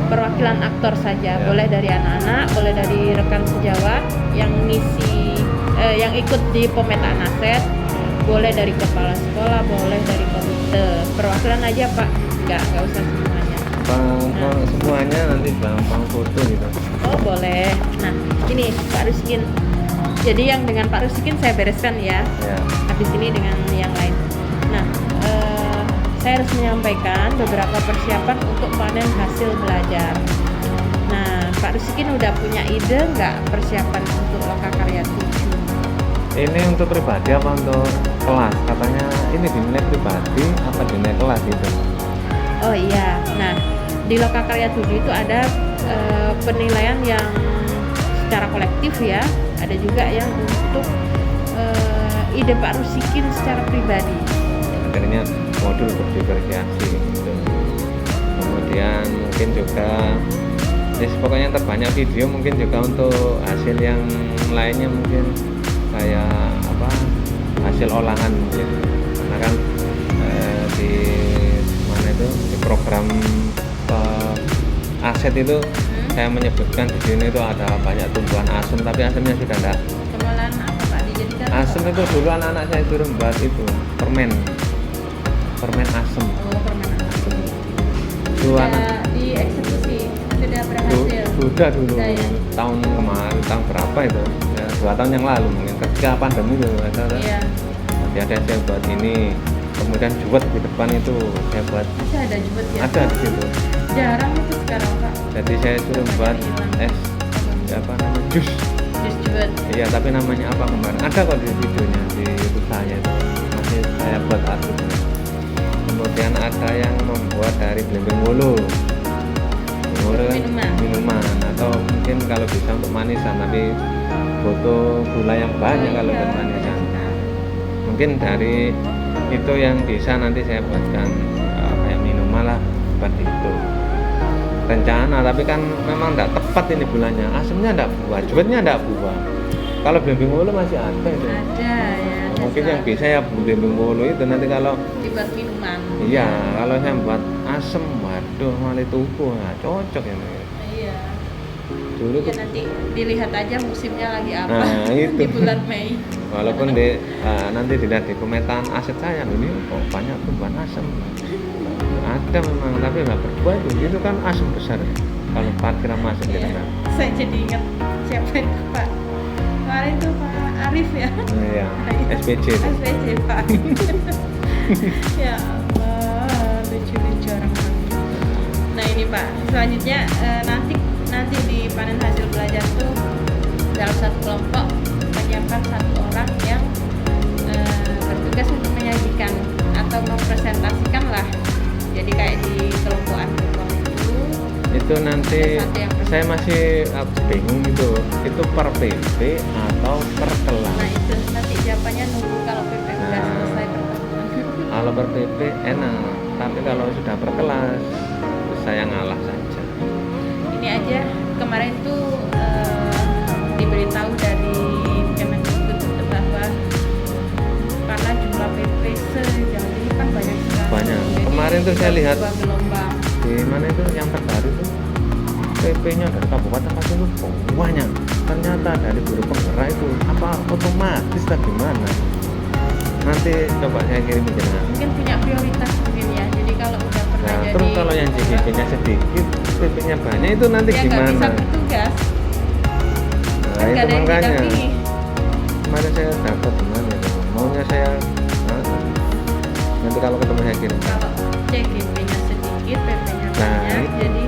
Speaker 1: perwakilan aktor saja.
Speaker 5: Ya.
Speaker 1: Boleh dari anak-anak, boleh dari rekan sejawat yang ngisi yang ikut di pemetaan aset, boleh dari kepala sekolah, boleh dari komite. Perwakilan aja Pak, nggak usah semuanya.
Speaker 5: Bang, semuanya nanti bang foto gitu.
Speaker 1: Oh boleh. Nah ini Pak Rusikin. Jadi yang dengan Pak Rusikin saya bereskan ya.
Speaker 5: Ya.
Speaker 1: Habis ini dengan yang lain. Nah saya harus menyampaikan beberapa persiapan untuk panen hasil belajar. Nah Pak Rusikin udah punya ide nggak persiapan untuk Lokakarya 7?
Speaker 5: Ini untuk pribadi apa untuk kelas? Katanya ini dinilai pribadi apa dinilai kelas gitu.
Speaker 1: Oh iya. Nah di Lokakarya 7 itu ada penilaian yang secara kolektif ya, ada juga yang untuk ide Pak Rusikin secara pribadi.
Speaker 5: Akhirnya modul berdifferensiasi gitu. Kemudian mungkin juga pokoknya terbanyak video, mungkin juga untuk hasil yang lainnya mungkin kayak apa, hasil olahan mungkin, karena kan di mana itu di program aset itu saya menyebutkan di sini itu ada banyak tumbuhan asem, tapi asemnya sudah enggak.
Speaker 1: Kemalan apa Pak dijadikan?
Speaker 5: Asem itu dulu anak-anak saya suruh buat itu permen asem.
Speaker 1: Oh permen asem.
Speaker 5: Itu anak
Speaker 1: Sudah dieksekusi, sudah berhasil.
Speaker 5: sudah dulu
Speaker 1: Sudah, ya?
Speaker 5: tahun kemarin, tahun berapa itu ya, 2 tahun yang lalu mungkin ketika pandemi itu ada.
Speaker 1: Iya.
Speaker 5: Nanti ada saya buat ini, kemudian juwet di depan itu saya buat,
Speaker 1: Masih ada juga ya?
Speaker 5: ada di situ.
Speaker 1: Jarang itu sekarang Pak.
Speaker 5: Jadi saya suruh buat es apa namanya, jus.
Speaker 1: Jus juwet.
Speaker 5: Iya, tapi namanya apa kemarin? Ada kok di videonya di YouTube saya itu. Masih saya buat artikel. Kemudian ada yang membuat dari belimbing wulu. Minuman atau mungkin kalau bisa untuk manisan, tapi butuh gula yang banyak kalau buat manisan. Mungkin dari itu yang bisa nanti saya buatkan kayak minuman lah seperti itu. Rencana, tapi kan memang tidak tepat ini bulannya. Asemnya tidak buah, juwetnya tidak buah. Kalau belimbing wulu masih ada itu.
Speaker 1: Ada ya.
Speaker 5: Mungkin yang bisa ya belimbing wulu itu nanti kalau
Speaker 1: dibuat minuman.
Speaker 5: iya, kalau saya buat asem, waduh malah tuku, nah, cocok ini.
Speaker 1: Iya.
Speaker 5: Dulu
Speaker 1: Ya
Speaker 5: tuh,
Speaker 1: nanti dilihat aja musimnya lagi apa.
Speaker 5: nah itu.
Speaker 1: Di bulan Mei.
Speaker 5: Walaupun nanti dilihat di pemetaan aset saya, ini kok banyak tumbuhan asem. Ada memang, tapi nggak berbuah itu kan asem besar. Kalau parkir sama asem
Speaker 1: Iya.
Speaker 5: gitu kan.
Speaker 1: Saya jadi ingat siapa itu Pak. Kemarin tuh Pak Arif ya.
Speaker 5: Iya, SPC itu.
Speaker 1: SPC Pak. Ya Allah, lucu-lucu orang-orang. Nah ini Pak, selanjutnya nanti di panen hasil belajar tuh dalam satu kelompok menyiapkan 1 orang yang bertugas untuk menyajikan atau mempresentasikan lah. Jadi kayak di kelompok
Speaker 5: Itu nanti
Speaker 1: Ada satu yang
Speaker 5: saya masih bingung itu per PP atau per kelas.
Speaker 1: nah itu nanti jawabannya nunggu kalau PP udah
Speaker 5: Nah.
Speaker 1: selesai pertemuan.
Speaker 5: Kalau per PP enak, tapi kalau sudah per kelas saya ngalah saja.
Speaker 1: Ini aja kemarin tuh diberitahu dari Kemendikbud bahwa karena jumlah PP sejauh ini kan banyak sekali.
Speaker 5: Banyak.
Speaker 1: Jadi
Speaker 5: Kemarin tuh saya lihat
Speaker 1: dua gelombang.
Speaker 5: di mana itu yang terbaru tuh PP-nya dari kabupaten Pati itu banyak. Ternyata dari guru penggerak itu apa otomatis atau gimana? nanti coba saya kirim jenengan.
Speaker 1: Mungkin punya prioritas mungkin ya. Jadi kalau udah pernah
Speaker 5: Nah,
Speaker 1: jadi
Speaker 5: terus kalau yang JGP-nya sedikit, PP-nya banyak itu nanti
Speaker 1: ya nggak bisa
Speaker 5: gimana?
Speaker 1: bertugas.
Speaker 5: Nah,
Speaker 1: Kan nggak
Speaker 5: itu
Speaker 1: ada yang
Speaker 5: makanya.
Speaker 1: didampingi.
Speaker 5: Kemarin saya dapat gimana itu? Maunya saya nanti kalau ketemu saya kirim.
Speaker 1: Kalau CGP-nya sedikit, PP-nya
Speaker 5: Nah,
Speaker 1: banyak,
Speaker 5: itu.
Speaker 1: jadi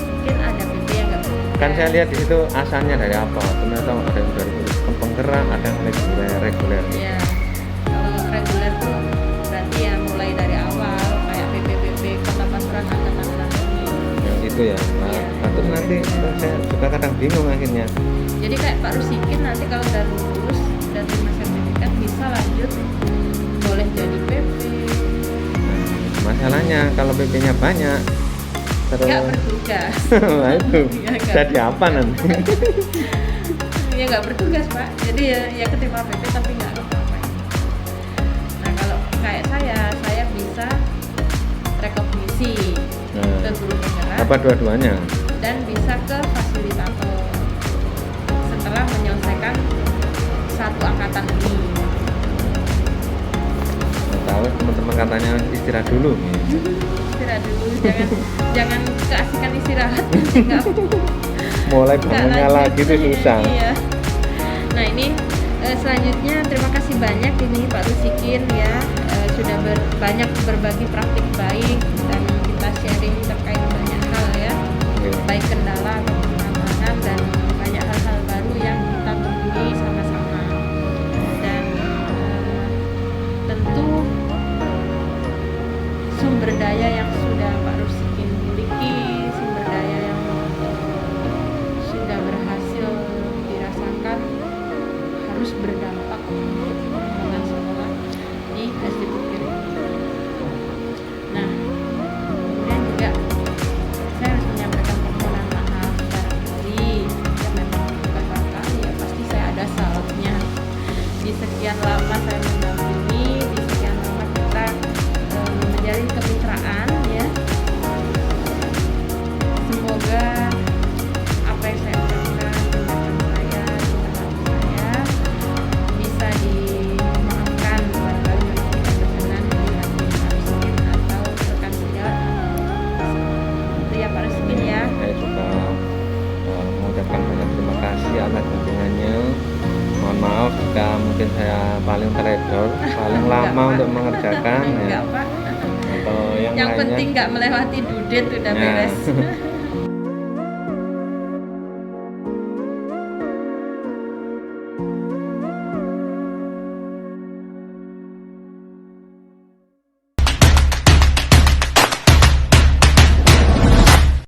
Speaker 1: mungkin ada PP yang nggak bertugas.
Speaker 5: Kan saya lihat di situ asalnya dari apa? Ternyata ada yang dari penggerak, ada yang reguler.
Speaker 1: Iya. Kalau reguler tuh berarti ya mulai dari awal kayak PP Kota Pasuruan Angkatan Laut ini.
Speaker 5: Yang itu ya. Nah,
Speaker 1: Iya.
Speaker 5: terus nanti saya juga kadang bingung akhirnya.
Speaker 1: Jadi kayak Pak Rusikin nanti kalau udah lulus dan terima sertifikat bisa lanjut boleh jadi PP.
Speaker 5: Masalahnya kalau PP-nya banyak, terus
Speaker 1: Nggak bertugas.
Speaker 5: nah itu
Speaker 1: Iya, nggak.
Speaker 5: jadi apa nanti?
Speaker 1: Ya nggak bertugas Pak. Jadi ya keterima PP tapi nggak ngapain. Nah kalau kayak saya bisa rekognisi ke
Speaker 5: Nah,
Speaker 1: guru penggerak
Speaker 5: apa dua-duanya?
Speaker 1: dan bisa ke fasilitator setelah menyelesaikan satu angkatan ini.
Speaker 5: Nggak tahu teman-teman katanya istirahat dulu.
Speaker 1: Istirahat dulu, jangan keasikan istirahat nanti nggak
Speaker 5: Mulai
Speaker 1: nggak
Speaker 5: bangunnya
Speaker 1: lanjut.
Speaker 5: lagi itu susah.
Speaker 1: Iya. Nah ini selanjutnya terima kasih banyak ini Pak Rusikin ya sudah banyak berbagi praktik baik dan kita sharing terkait banyak hal ya,
Speaker 5: Oke.
Speaker 1: baik kendala atau pengamatan dan banyak hal-hal baru yang kita temui sama-sama. Dan tentu sumber daya yang sudah Pak Rusikin miliki, sumber daya yang sudah berhasil dirasakan harus berdampak untuk pengembangan sekolah di SD Bukir ini. Nah, kemudian juga saya harus menyampaikan permohonan maaf barangkali ya memang bukan barangkali ya pasti saya ada salahnya di sekian lama saya mendampingi, di sekian lama kita menjalin kemitraan ya. Semoga apa yang saya ucapkan, tindakan saya, tindakan saya bisa dimaafkan barangkali memang tidak berkenan di hati Pak Rusikin atau rekan sejawat itu ya Pak Rusikin ya.
Speaker 5: Saya juga mengucapkan banyak terima kasih atas dukungannya. Mohon maaf jika mungkin saya paling teledor, paling
Speaker 1: Enggak,
Speaker 5: lama
Speaker 1: Pak.
Speaker 5: untuk mengerjakan
Speaker 1: Enggak
Speaker 5: ya.
Speaker 1: Pak.
Speaker 5: Atau yang
Speaker 1: Yang
Speaker 5: lainnya.
Speaker 1: penting nggak melewati due date udah
Speaker 5: Ya.
Speaker 1: beres.